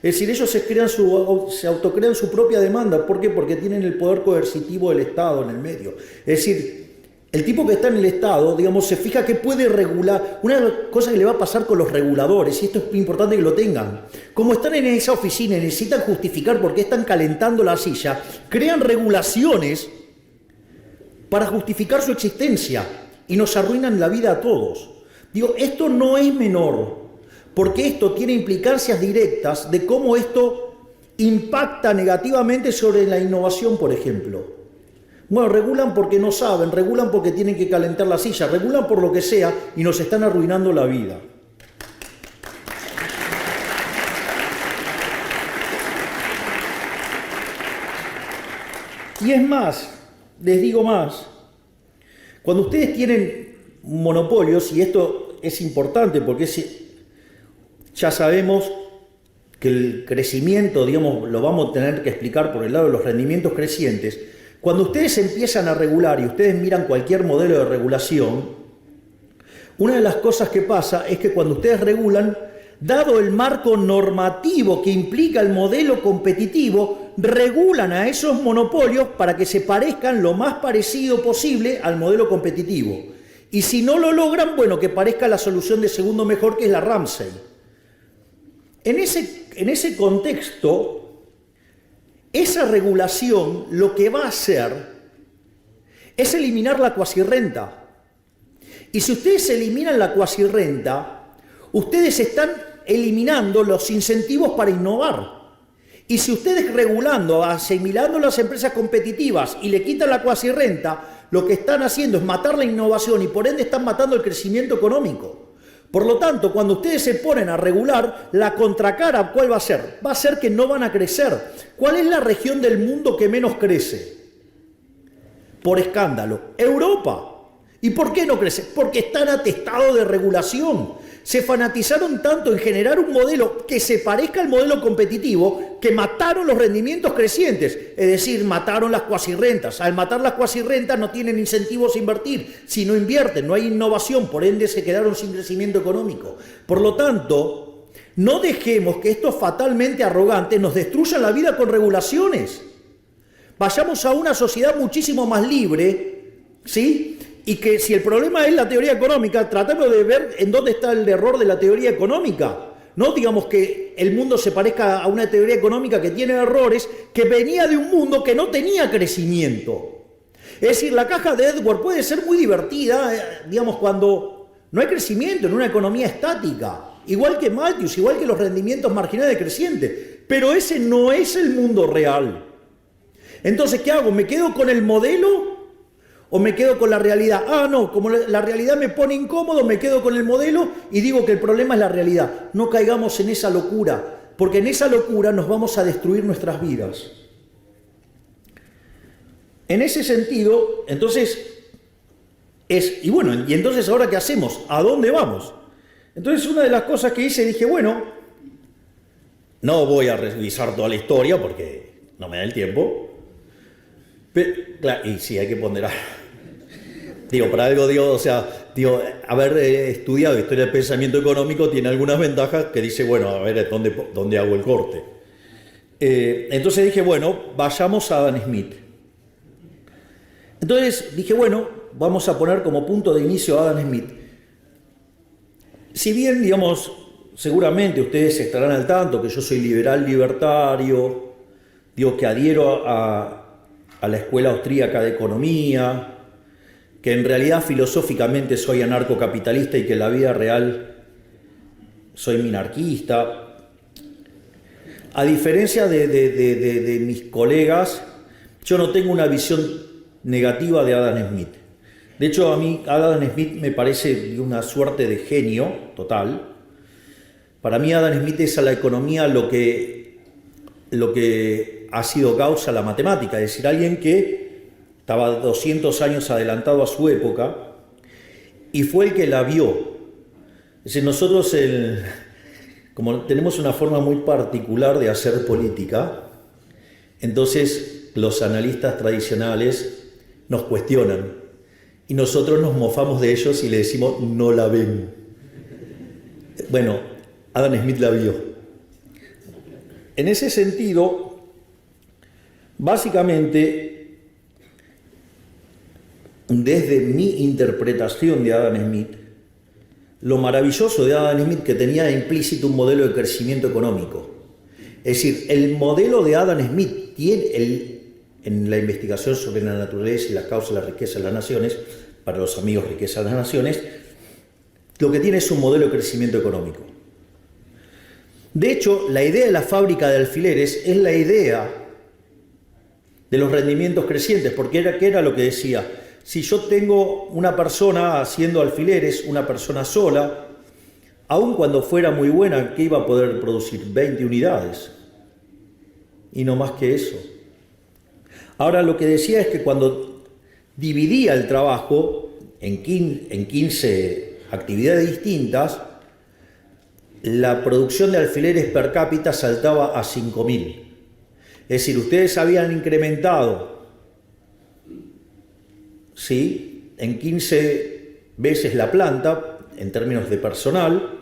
Es decir, ellos se autocrean su propia demanda. ¿Por qué? Porque tienen el poder coercitivo del Estado en el medio. Es decir, el tipo que está en el Estado, digamos, se fija que puede regular. Una cosa que le va a pasar con los reguladores, y esto es importante que lo tengan, como están en esa oficina y necesitan justificar por qué están calentando la silla, crean regulaciones para justificar su existencia y nos arruinan la vida a todos. Esto no es menor. Porque esto tiene implicancias directas de cómo esto impacta negativamente sobre la innovación, por ejemplo. Bueno, regulan porque no saben, regulan porque tienen que calentar la silla, regulan por lo que sea y nos están arruinando la vida. Y es más, les digo más, cuando ustedes tienen monopolios, y esto es importante porque ya sabemos que el crecimiento, lo vamos a tener que explicar por el lado de los rendimientos crecientes. Cuando ustedes empiezan a regular y ustedes miran cualquier modelo de regulación, una de las cosas que pasa es que cuando ustedes regulan, dado el marco normativo que implica el modelo competitivo, regulan a esos monopolios para que se parezcan lo más parecido posible al modelo competitivo. Y si no lo logran, bueno, que parezca la solución de segundo mejor, que es la Ramsey. En ese contexto, esa regulación lo que va a hacer es eliminar la cuasirrenta. Y si ustedes eliminan la cuasirrenta, ustedes están eliminando los incentivos para innovar. Y si ustedes regulando, asimilando las empresas competitivas y le quitan la cuasirrenta, lo que están haciendo es matar la innovación y por ende están matando el crecimiento económico. Por lo tanto, cuando ustedes se ponen a regular, la contracara, ¿cuál va a ser? Va a ser que no van a crecer. ¿Cuál es la región del mundo que menos crece? Por escándalo, Europa. ¿Y por qué no crece? Porque están atestados de regulación. Se fanatizaron tanto en generar un modelo que se parezca al modelo competitivo que mataron los rendimientos crecientes, es decir, mataron las cuasirrentas. Al matar las cuasirrentas no tienen incentivos a invertir. Si no invierten, no hay innovación, por ende se quedaron sin crecimiento económico. Por lo tanto, no dejemos que estos fatalmente arrogantes nos destruyan la vida con regulaciones. Vayamos a una sociedad muchísimo más libre, ¿sí? Y que si el problema es la teoría económica, tratemos de ver en dónde está el error de la teoría económica. No digamos que el mundo se parezca a una teoría económica que tiene errores, que venía de un mundo que no tenía crecimiento. Es decir, la caja de Edward puede ser muy divertida, digamos, cuando no hay crecimiento en una economía estática. Igual que Malthus, igual que los rendimientos marginales decrecientes. Pero ese no es el mundo real. Entonces, ¿qué hago? ¿Me quedo con el modelo o me quedo con la realidad? Ah, no, como la realidad me pone incómodo, me quedo con el modelo y digo que el problema es la realidad. No caigamos en esa locura, porque en esa locura nos vamos a destruir nuestras vidas. En ese sentido, entonces, y bueno, y entonces ahora ¿qué hacemos? ¿A dónde vamos? Entonces una de las cosas que hice, dije, bueno, no voy a revisar toda la historia porque no me da el tiempo. Pero, claro, y sí, hay que ponderar. Digo, para algo, haber estudiado historia del pensamiento económico tiene algunas ventajas que dice, bueno, a ver, ¿dónde hago el corte? Entonces dije, bueno, vayamos a Adam Smith. Entonces dije, bueno, vamos a poner como punto de inicio a Adam Smith. Si bien, digamos, seguramente ustedes estarán al tanto que yo soy liberal libertario, digo que adhiero a la escuela austríaca de economía, que en realidad filosóficamente soy anarcocapitalista y que en la vida real soy minarquista. A diferencia de mis colegas, yo no tengo una visión negativa de Adam Smith. De hecho, a mí Adam Smith me parece de una suerte de genio total. Para mí Adam Smith es a la economía lo que ha sido Gauss a la matemática, es decir, alguien que estaba 200 años adelantado a su época y fue el que la vio. Es decir, nosotros, como tenemos una forma muy particular de hacer política, entonces los analistas tradicionales nos cuestionan y nosotros nos mofamos de ellos y le decimos, no la ven. Bueno, Adam Smith la vio. En ese sentido, básicamente, desde mi interpretación de Adam Smith, lo maravilloso de Adam Smith que tenía implícito un modelo de crecimiento económico. Es decir, el modelo de Adam Smith tiene en la investigación sobre la naturaleza y las causas de la riqueza de las naciones, para los amigos riqueza de las naciones, lo que tiene es un modelo de crecimiento económico. De hecho, la idea de la fábrica de alfileres es la idea de los rendimientos crecientes, porque ¿qué era lo que decía? Si yo tengo una persona haciendo alfileres, una persona sola, aun cuando fuera muy buena, ¿qué iba a poder producir? 20 unidades. Y no más que eso. Ahora, lo que decía es que cuando dividía el trabajo en 15 actividades distintas, la producción de alfileres per cápita saltaba a 5.000. Es decir, ustedes habían incrementado, ¿sí?, en 15 veces la planta en términos de personal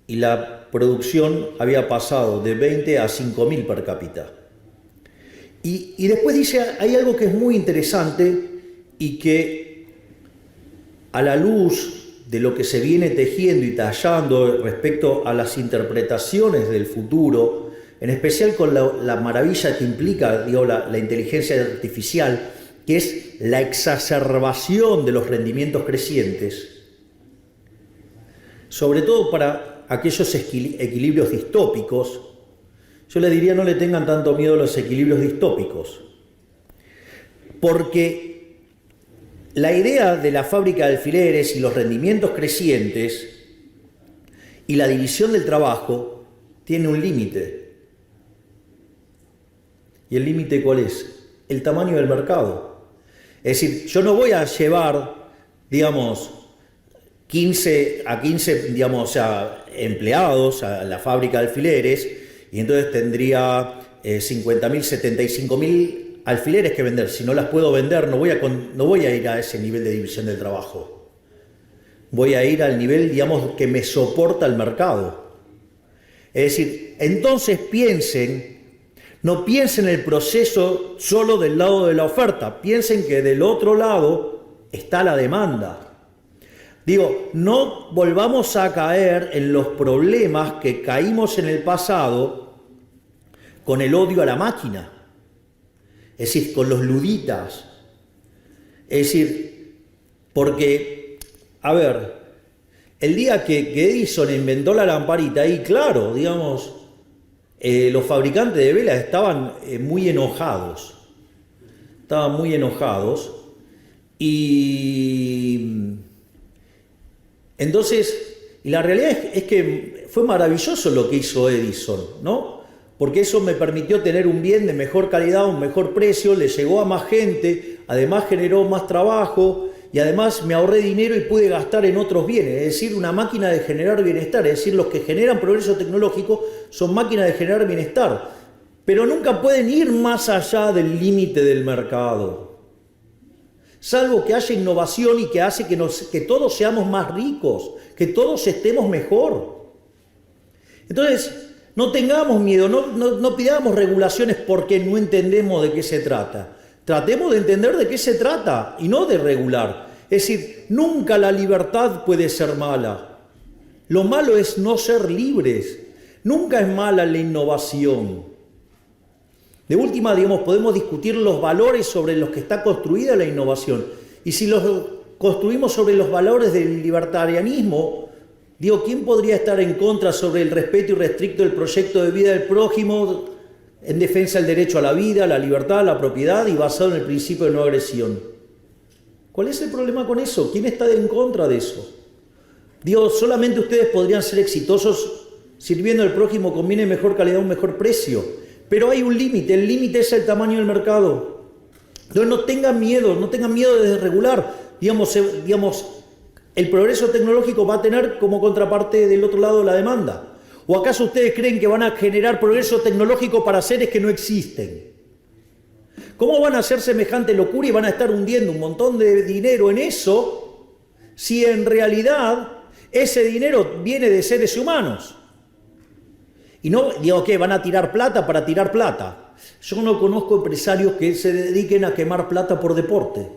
y la producción había pasado de 20 a 5.000 per cápita. Y después dice, hay algo que es muy interesante y que a la luz de lo que se viene tejiendo y tallando respecto a las interpretaciones del futuro, en especial con la maravilla que implica, digo, la inteligencia artificial, que es la exacerbación de los rendimientos crecientes, sobre todo para aquellos equilibrios distópicos. Yo les diría, no le tengan tanto miedo a los equilibrios distópicos, porque la idea de la fábrica de alfileres y los rendimientos crecientes Y la división del trabajo tiene un límite. ¿Y el límite cuál es? El tamaño del mercado. Es decir, yo no voy a llevar, digamos, 15 digamos, o sea, empleados a la fábrica de alfileres y entonces tendría 50.000, 75.000 alfileres que vender. Si no las puedo vender, no voy a ir a ese nivel de división del trabajo. Voy a ir al nivel, digamos, que me soporta el mercado. Es decir, entonces no piensen el proceso solo del lado de la oferta, piensen que del otro lado está la demanda. Digo, no volvamos a caer en los problemas que caímos en el pasado con el odio a la máquina, es decir, con los luditas. Es decir, porque, a ver, el día que Edison inventó la lamparita, ahí claro, digamos, los fabricantes de velas estaban muy enojados. Estaban muy enojados. Y entonces, la realidad es que fue maravilloso lo que hizo Edison, ¿no? Porque eso me permitió tener un bien de mejor calidad, un mejor precio, le llegó a más gente, además generó más trabajo y además me ahorré dinero y pude gastar en otros bienes, es decir, una máquina de generar bienestar, es decir, los que generan progreso tecnológico son máquinas de generar bienestar, pero nunca pueden ir más allá del límite del mercado, salvo que haya innovación y que hace que todos seamos más ricos, que todos estemos mejor. Entonces, no tengamos miedo, no pidamos regulaciones porque no entendemos de qué se trata. Tratemos de entender de qué se trata y no de regular. Es decir, nunca la libertad puede ser mala. Lo malo es no ser libres. Nunca es mala la innovación. De última, digamos, podemos discutir los valores sobre los que está construida la innovación. Y si los construimos sobre los valores del libertarianismo, digo, ¿quién podría estar en contra sobre el respeto irrestricto del proyecto de vida del prójimo en defensa del derecho a la vida, la libertad, la propiedad y basado en el principio de no agresión? ¿Cuál es el problema con eso? ¿Quién está en contra de eso? Digo, solamente ustedes podrían ser exitosos sirviendo al prójimo con bien de mejor calidad, un mejor precio. Pero hay un límite, el límite es el tamaño del mercado. Entonces no tengan miedo de desregular. Digamos, el progreso tecnológico va a tener como contraparte del otro lado la demanda. ¿O acaso ustedes creen que van a generar progreso tecnológico para seres que no existen? ¿Cómo van a hacer semejante locura y van a estar hundiendo un montón de dinero en eso si en realidad ese dinero viene de seres humanos? Y no digo que van a tirar plata para tirar plata. Yo no conozco empresarios que se dediquen a quemar plata por deporte.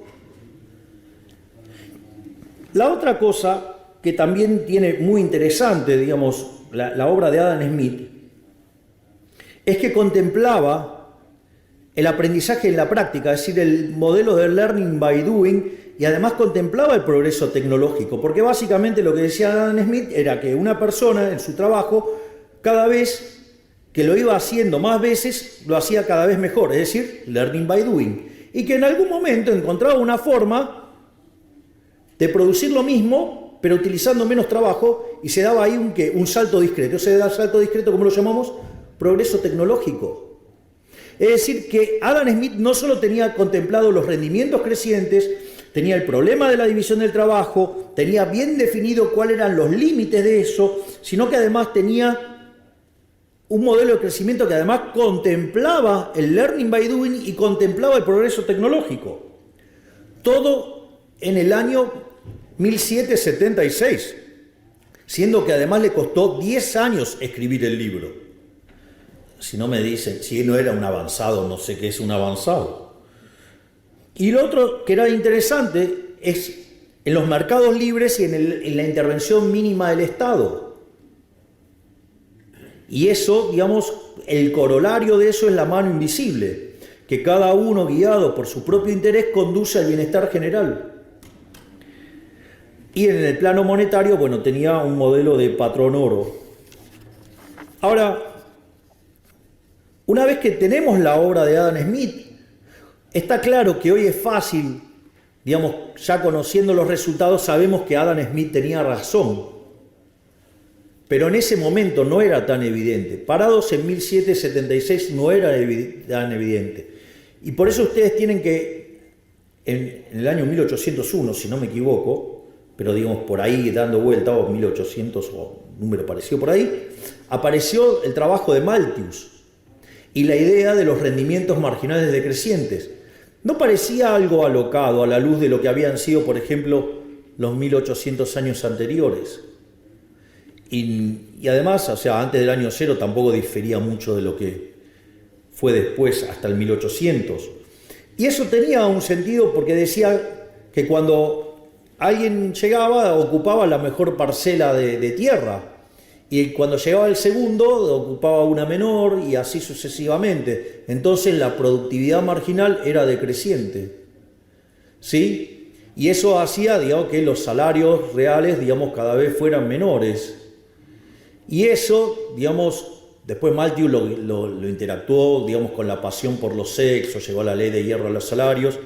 La otra cosa que también tiene muy interesante, digamos, la obra de Adam Smith, es que contemplaba el aprendizaje en la práctica, es decir, el modelo de learning by doing, y además contemplaba el progreso tecnológico, porque básicamente lo que decía Adam Smith era que una persona en su trabajo, cada vez que lo iba haciendo más veces, lo hacía cada vez mejor, es decir, learning by doing, y que en algún momento encontraba una forma de producir lo mismo, pero utilizando menos trabajo, y se daba ahí un salto discreto. Ese salto discreto, ¿cómo lo llamamos? Progreso tecnológico. Es decir, que Adam Smith no solo tenía contemplado los rendimientos crecientes, tenía el problema de la división del trabajo, tenía bien definido cuáles eran los límites de eso, sino que además tenía un modelo de crecimiento que además contemplaba el learning by doing y contemplaba el progreso tecnológico. Todo en el año 1776, siendo que además le costó 10 años escribir el libro. Si no me dicen, si no era un avanzado, no sé qué es un avanzado. Y lo otro que era interesante es en los mercados libres y en la intervención mínima del Estado. Y eso, digamos, el corolario de eso es la mano invisible, que cada uno, guiado por su propio interés, conduce al bienestar general. Y en el plano monetario, bueno, tenía un modelo de patrón oro. Ahora, una vez que tenemos la obra de Adam Smith, está claro que hoy es fácil, digamos, ya conociendo los resultados, sabemos que Adam Smith tenía razón. pero en ese momento no era tan evidente. Parados en 1776 no era tan evidente. Y por eso ustedes tienen que, en el año 1801, si no me equivoco, pero digamos por ahí dando vuelta, o 1800 o número parecido por ahí, apareció el trabajo de Malthus y la idea de los rendimientos marginales decrecientes. No parecía algo alocado a la luz de lo que habían sido, por ejemplo, los 1800 años anteriores. Y además, o sea, antes del año cero tampoco difería mucho de lo que fue después, hasta el 1800. Y eso tenía un sentido porque decía que cuando alguien llegaba, ocupaba la mejor parcela de tierra. Y cuando llegaba el segundo, ocupaba una menor y así sucesivamente. Entonces la productividad marginal era decreciente. ¿Sí? Y eso hacía, digamos, que los salarios reales, digamos, cada vez fueran menores. Y eso, digamos, después Malthus lo interactuó, digamos, con la pasión por los sexos, llegó a la ley de hierro a los salarios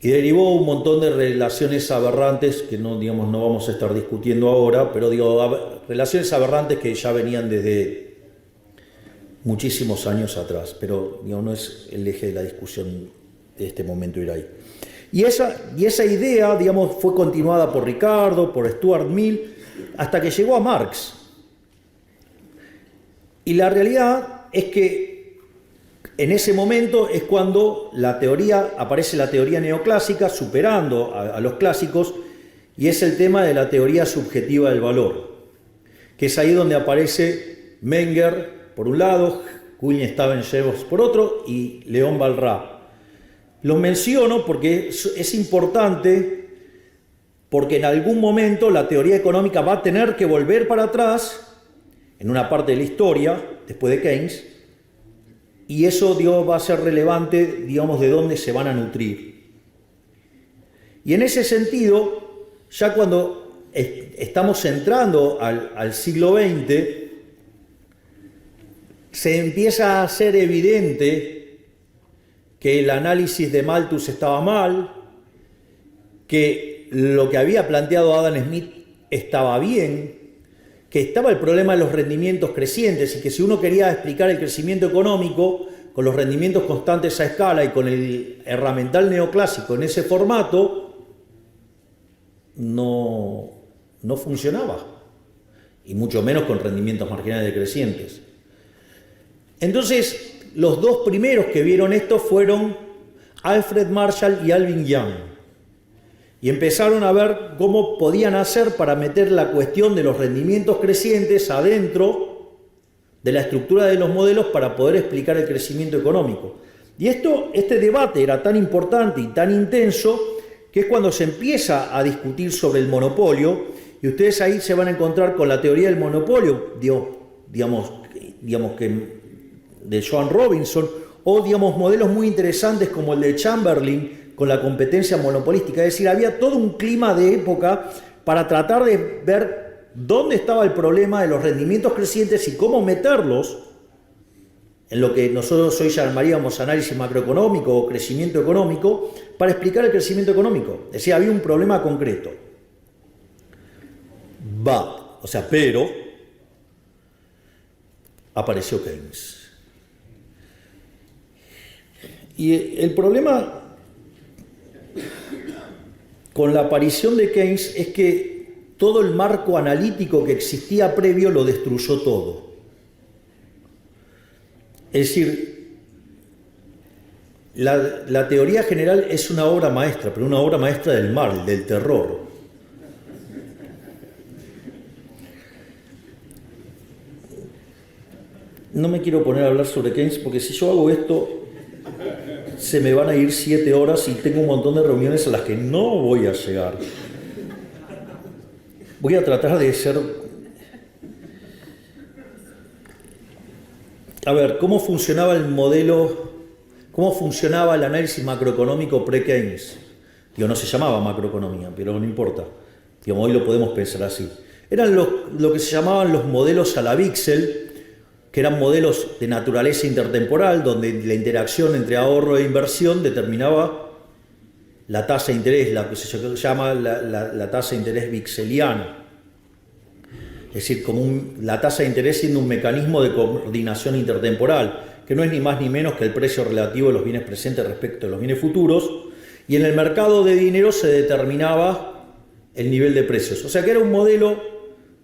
y derivó un montón de relaciones aberrantes que no, digamos, no vamos a estar discutiendo ahora, pero digo, relaciones aberrantes que ya venían desde muchísimos años atrás, pero digamos, no es el eje de la discusión de este momento ir ahí. Y esa idea, digamos, fue continuada por Ricardo, por Stuart Mill, hasta que llegó a Marx. Y la realidad es que en ese momento es cuando aparece la teoría neoclásica, superando a los clásicos, y es el tema de la teoría subjetiva del valor, que es ahí donde aparece Menger por un lado, Staven-Jevons por otro, y León Walras. Los menciono porque es importante, porque en algún momento la teoría económica va a tener que volver para atrás en una parte de la historia, después de Keynes, y eso, digamos, va a ser relevante, digamos, de dónde se van a nutrir. Y en ese sentido, ya cuando estamos entrando al siglo XX, se empieza a hacer evidente que el análisis de Malthus estaba mal, que lo que había planteado Adam Smith estaba bien, que estaba el problema de los rendimientos crecientes y que si uno quería explicar el crecimiento económico con los rendimientos constantes a escala y con el herramental neoclásico en ese formato, no funcionaba, y mucho menos con rendimientos marginales decrecientes. Entonces, los dos primeros que vieron esto fueron Alfred Marshall y Alvin Young. Y empezaron a ver cómo podían hacer para meter la cuestión de los rendimientos crecientes adentro de la estructura de los modelos para poder explicar el crecimiento económico. Y este debate era tan importante y tan intenso que es cuando se empieza a discutir sobre el monopolio, y ustedes ahí se van a encontrar con la teoría del monopolio, digamos que de Joan Robinson, o digamos modelos muy interesantes como el de Chamberlain, con la competencia monopolística. Es decir, había todo un clima de época para tratar de ver dónde estaba el problema de los rendimientos crecientes y cómo meterlos en lo que nosotros hoy llamaríamos análisis macroeconómico o crecimiento económico, para explicar el crecimiento económico. Es decir, había un problema concreto. Pero apareció Keynes. Y el problema con la aparición de Keynes es que todo el marco analítico que existía previo lo destruyó todo. Es decir, la teoría general es una obra maestra, pero una obra maestra del mal, del terror. No me quiero poner a hablar sobre Keynes porque si yo hago esto se me van a ir 7 horas y tengo un montón de reuniones a las que no voy a llegar. Voy a tratar de ser... A ver, ¿cómo funcionaba el modelo, cómo funcionaba el análisis macroeconómico pre-Keynes? No se llamaba macroeconomía, pero no importa. Hoy lo podemos pensar así. Eran lo que se llamaban los modelos a la Wiesel, que eran modelos de naturaleza intertemporal, donde la interacción entre ahorro e inversión determinaba la tasa de interés, la que se llama la tasa de interés wieseliana. decir, como la tasa de interés siendo un mecanismo de coordinación intertemporal, que no es ni más ni menos que el precio relativo de los bienes presentes respecto de los bienes futuros, y en el mercado de dinero se determinaba el nivel de precios. O sea que era un modelo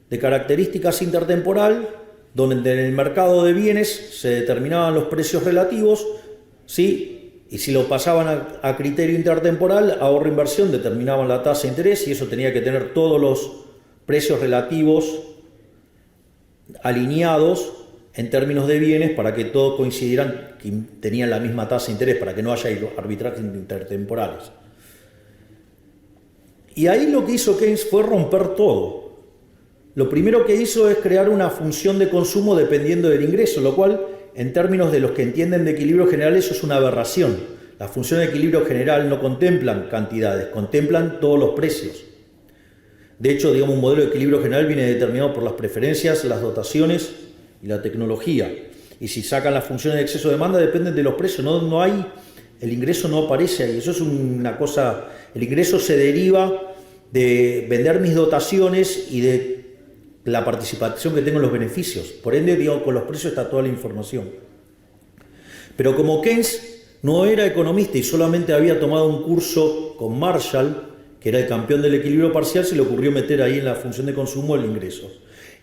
de características intertemporal, donde en el mercado de bienes se determinaban los precios relativos, ¿sí? Y si lo pasaban a criterio intertemporal, ahorro-inversión, determinaban la tasa de interés, y eso tenía que tener todos los precios relativos alineados en términos de bienes para que todos coincidieran que tenían la misma tasa de interés, para que no haya arbitrajes intertemporales. Y ahí lo que hizo Keynes fue romper todo. Lo primero que hizo es crear una función de consumo dependiendo del ingreso, lo cual, en términos de los que entienden de equilibrio general, eso es una aberración. Las funciones de equilibrio general no contemplan cantidades, contemplan todos los precios. De hecho, digamos, un modelo de equilibrio general viene determinado por las preferencias, las dotaciones y la tecnología. Y si sacan las funciones de exceso de demanda, dependen de los precios. No hay, el ingreso no aparece ahí. Eso es una cosa. El ingreso se deriva de vender mis dotaciones y de la participación que tengo en los beneficios. Por ende, digo, con los precios está toda la información. Pero como Keynes no era economista y solamente había tomado un curso con Marshall, que era el campeón del equilibrio parcial, se le ocurrió meter ahí en la función de consumo el ingreso.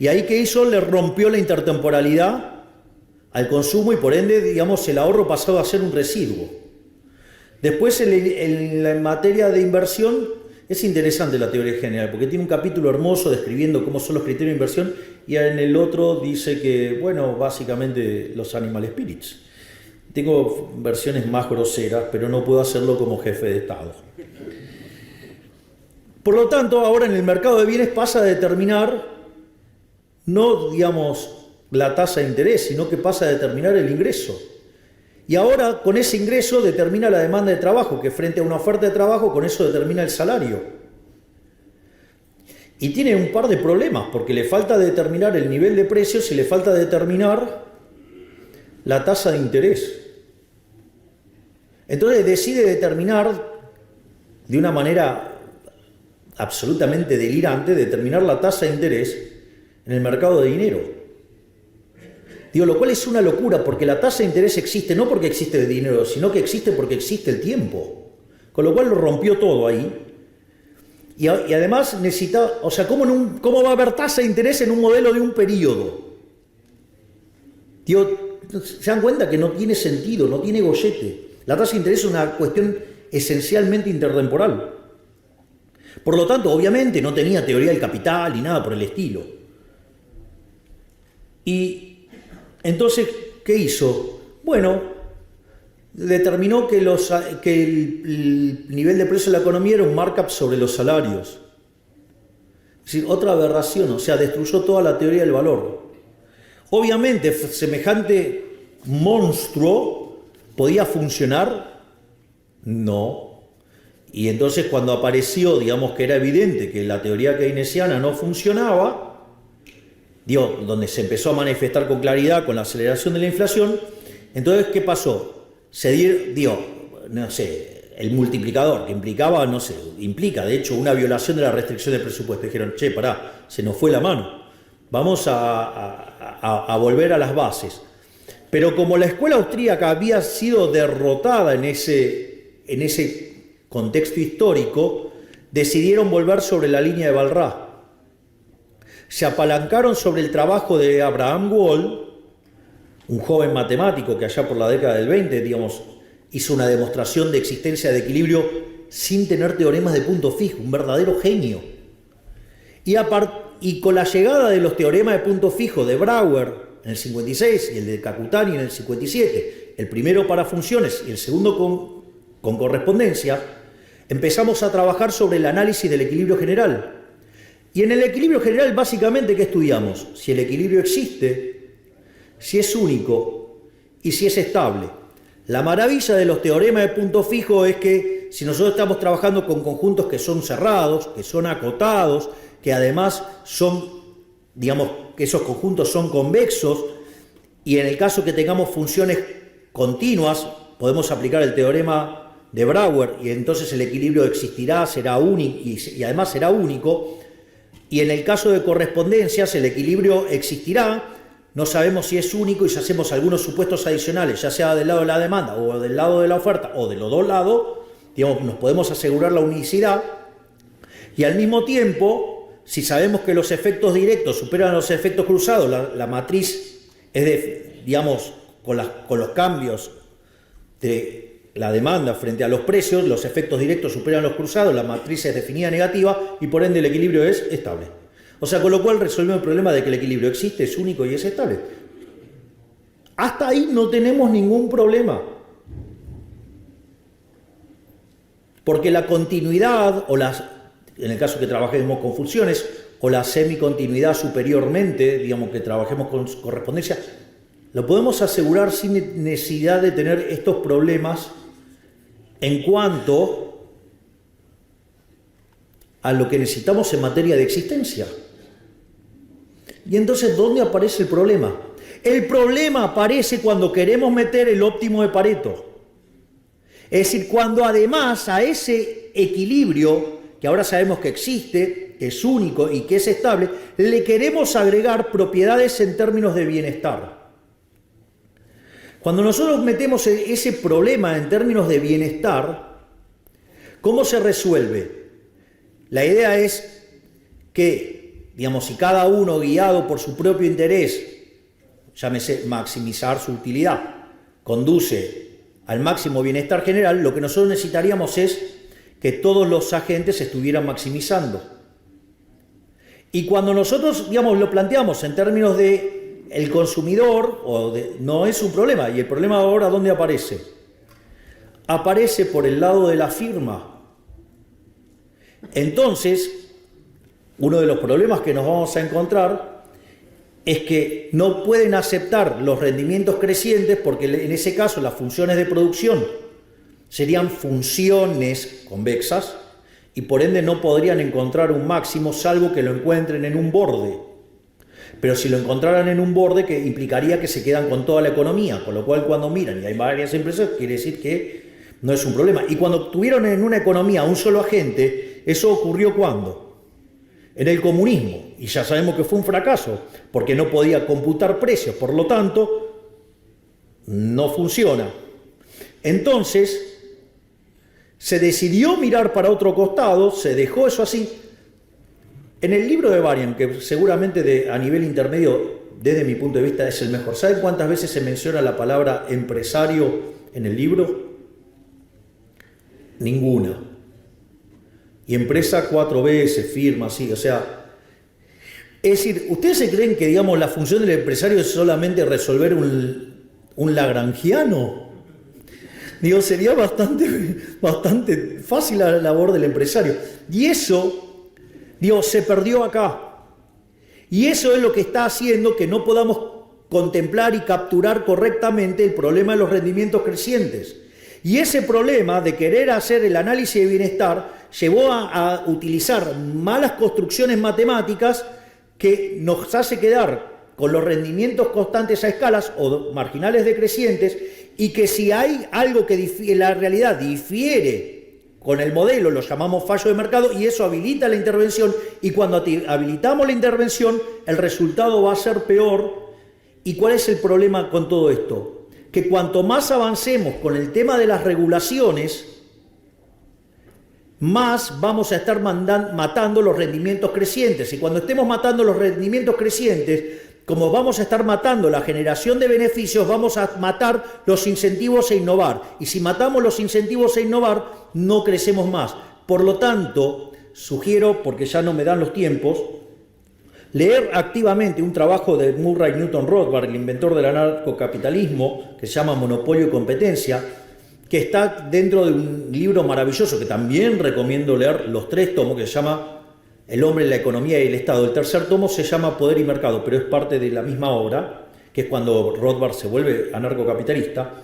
Y ahí, ¿qué hizo? Le rompió la intertemporalidad al consumo y por ende, digamos, el ahorro pasaba a ser un residuo. Después, en materia de inversión, es interesante la teoría general, porque tiene un capítulo hermoso describiendo cómo son los criterios de inversión, y en el otro dice que, bueno, básicamente los animal spirits. Tengo versiones más groseras, pero no puedo hacerlo como jefe de Estado. Por lo tanto, ahora en el mercado de bienes pasa a determinar, no, digamos, la tasa de interés, sino que pasa a determinar el ingreso. Y ahora, con ese ingreso, determina la demanda de trabajo, que frente a una oferta de trabajo, con eso determina el salario. Y tiene un par de problemas, porque le falta determinar el nivel de precios y le falta determinar la tasa de interés. Entonces decide determinar, de una manera absolutamente delirante, determinar la tasa de interés en el mercado de dinero. Digo, lo cual es una locura, porque la tasa de interés existe no porque existe el dinero, sino que existe porque existe el tiempo. Con lo cual lo rompió todo ahí. Y además necesita, o sea, ¿cómo va a haber tasa de interés en un modelo de un periodo? Digo, se dan cuenta que no tiene sentido, no tiene gollete. La tasa de interés es una cuestión esencialmente intertemporal. Por lo tanto, obviamente no tenía teoría del capital ni nada por el estilo. Y entonces, ¿qué hizo? Bueno, determinó que el nivel de precio de la economía era un markup sobre los salarios. Es decir, otra aberración, o sea, destruyó toda la teoría del valor. Obviamente, semejante monstruo podía funcionar, no. Y entonces cuando apareció, digamos que era evidente que la teoría keynesiana no funcionaba, donde se empezó a manifestar con claridad con la aceleración de la inflación, entonces, ¿qué pasó? Se dio, no sé, el multiplicador, que implica, de hecho, una violación de la restricción del presupuesto. Dijeron, pará, se nos fue la mano, vamos a volver a las bases. Pero como la escuela austríaca había sido derrotada en ese contexto histórico, decidieron volver sobre la línea de Walras. Se apalancaron sobre el trabajo de Abraham Wald, un joven matemático que allá por la década del 20, digamos, hizo una demostración de existencia de equilibrio sin tener teoremas de punto fijo, un verdadero genio. Y con la llegada de los teoremas de punto fijo de Brouwer en el 56 y el de Kakutani en el 57, el primero para funciones y el segundo con correspondencia, empezamos a trabajar sobre el análisis del equilibrio general. Y en el equilibrio general, básicamente, ¿qué estudiamos? Si el equilibrio existe, si es único y si es estable. La maravilla de los teoremas de punto fijo es que si nosotros estamos trabajando con conjuntos que son cerrados, que son acotados, que además son, digamos, que esos conjuntos son convexos, y en el caso que tengamos funciones continuas, podemos aplicar el teorema de Brouwer y entonces el equilibrio existirá, será único y además será único. Y en el caso de correspondencias, el equilibrio existirá. No sabemos si es único y si hacemos algunos supuestos adicionales, ya sea del lado de la demanda o del lado de la oferta o de los dos lados, digamos, nos podemos asegurar la unicidad. Y al mismo tiempo, si sabemos que los efectos directos superan los efectos cruzados, la matriz es de, digamos, con los cambios de la demanda frente a los precios, los efectos directos superan los cruzados, la matriz es definida negativa y por ende el equilibrio es estable. O sea, con lo cual resolvemos el problema de que el equilibrio existe, es único y es estable. Hasta ahí no tenemos ningún problema. Porque la continuidad, en el caso que trabajemos con funciones, o la semicontinuidad superiormente, digamos que trabajemos con correspondencia, lo podemos asegurar sin necesidad de tener estos problemas en cuanto a lo que necesitamos en materia de existencia. Y entonces, ¿dónde aparece el problema? El problema aparece cuando queremos meter el óptimo de Pareto. Es decir, cuando además a ese equilibrio, que ahora sabemos que existe, que es único y que es estable, le queremos agregar propiedades en términos de bienestar. Cuando nosotros metemos ese problema en términos de bienestar, ¿cómo se resuelve? La idea es que, digamos, si cada uno guiado por su propio interés, llámese maximizar su utilidad, conduce al máximo bienestar general, lo que nosotros necesitaríamos es que todos los agentes estuvieran maximizando. Y cuando nosotros, digamos, lo planteamos en términos de el consumidor, no es un problema. Y el problema ahora, ¿dónde aparece? Aparece por el lado de la firma. Entonces, uno de los problemas que nos vamos a encontrar es que no pueden aceptar los rendimientos crecientes porque en ese caso las funciones de producción serían funciones convexas y por ende no podrían encontrar un máximo salvo que lo encuentren en un borde. Pero si lo encontraran en un borde, que implicaría que se quedan con toda la economía, con lo cual cuando miran y hay varias empresas, quiere decir que no es un problema. Y cuando tuvieron en una economía un solo agente, ¿eso ocurrió cuándo? En el comunismo. Y ya sabemos que fue un fracaso, porque no podía computar precios, por lo tanto, no funciona. Entonces, se decidió mirar para otro costado, se dejó eso así. En el libro de Varian, que seguramente a nivel intermedio, desde mi punto de vista, es el mejor. ¿Saben cuántas veces se menciona la palabra empresario en el libro? Ninguna. Y empresa 4 veces, firma, sí, o sea... Es decir, ¿ustedes se creen que, digamos, la función del empresario es solamente resolver un lagrangiano? Digo, sería bastante fácil la labor del empresario. Y eso... Dios, se perdió acá. Y eso es lo que está haciendo que no podamos contemplar y capturar correctamente el problema de los rendimientos crecientes. Y ese problema de querer hacer el análisis de bienestar llevó a utilizar malas construcciones matemáticas que nos hace quedar con los rendimientos constantes a escalas o marginales decrecientes y que si hay algo que en la realidad difiere con el modelo, lo llamamos fallo de mercado y eso habilita la intervención y cuando habilitamos la intervención el resultado va a ser peor. ¿Y cuál es el problema con todo esto? Que cuanto más avancemos con el tema de las regulaciones, más vamos a estar matando los rendimientos crecientes. Y cuando estemos matando los rendimientos crecientes, como vamos a estar matando la generación de beneficios, vamos a matar los incentivos a innovar. Y si matamos los incentivos a innovar, no crecemos más. Por lo tanto, sugiero, porque ya no me dan los tiempos, leer activamente un trabajo de Murray Newton Rothbard, el inventor del anarcocapitalismo, que se llama Monopolio y Competencia, que está dentro de un libro maravilloso que también recomiendo leer, los 3 tomos, que se llama El hombre, la economía y el Estado. El tercer tomo se llama Poder y Mercado, pero es parte de la misma obra, que es cuando Rothbard se vuelve anarcocapitalista,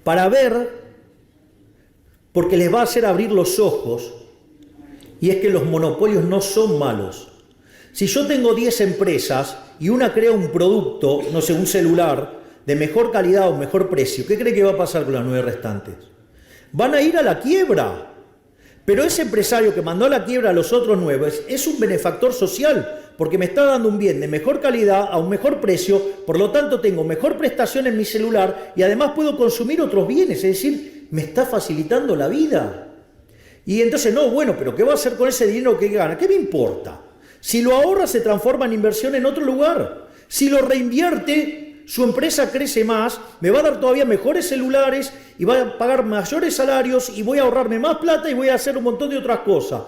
para ver, porque les va a hacer abrir los ojos, y es que los monopolios no son malos. Si yo tengo 10 empresas y una crea un producto, no sé, un celular, de mejor calidad o mejor precio, ¿qué cree que va a pasar con las 9 restantes? Van a ir a la quiebra. Pero ese empresario que mandó a la quiebra a los otros 9 es un benefactor social, porque me está dando un bien de mejor calidad a un mejor precio, por lo tanto tengo mejor prestación en mi celular y además puedo consumir otros bienes, es decir, me está facilitando la vida. Y entonces, no, bueno, pero ¿qué va a hacer con ese dinero que gana? ¿Qué me importa? Si lo ahorra, se transforma en inversión en otro lugar. Si lo reinvierte, su empresa crece más, me va a dar todavía mejores celulares y va a pagar mayores salarios y voy a ahorrarme más plata y voy a hacer un montón de otras cosas.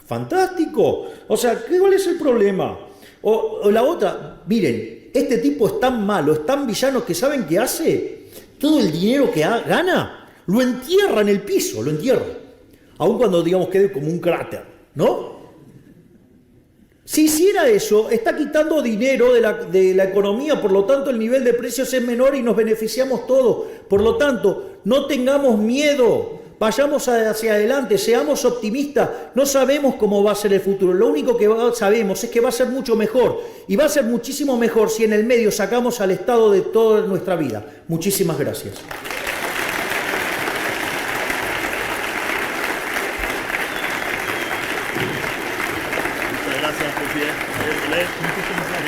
¡Fantástico! O sea, ¿cuál es el problema? O la otra, miren, este tipo es tan malo, es tan villano que ¿saben qué hace? Todo el dinero que gana lo entierra en el piso, lo entierra. Aun cuando, digamos, quede como un cráter, ¿no? Si hiciera eso, está quitando dinero de la economía, por lo tanto el nivel de precios es menor y nos beneficiamos todos. Por lo tanto, no tengamos miedo, vayamos hacia adelante, seamos optimistas, no sabemos cómo va a ser el futuro, lo único que sabemos es que va a ser mucho mejor y va a ser muchísimo mejor si en el medio sacamos al Estado de toda nuestra vida. Muchísimas gracias. Muchas gracias, presidente.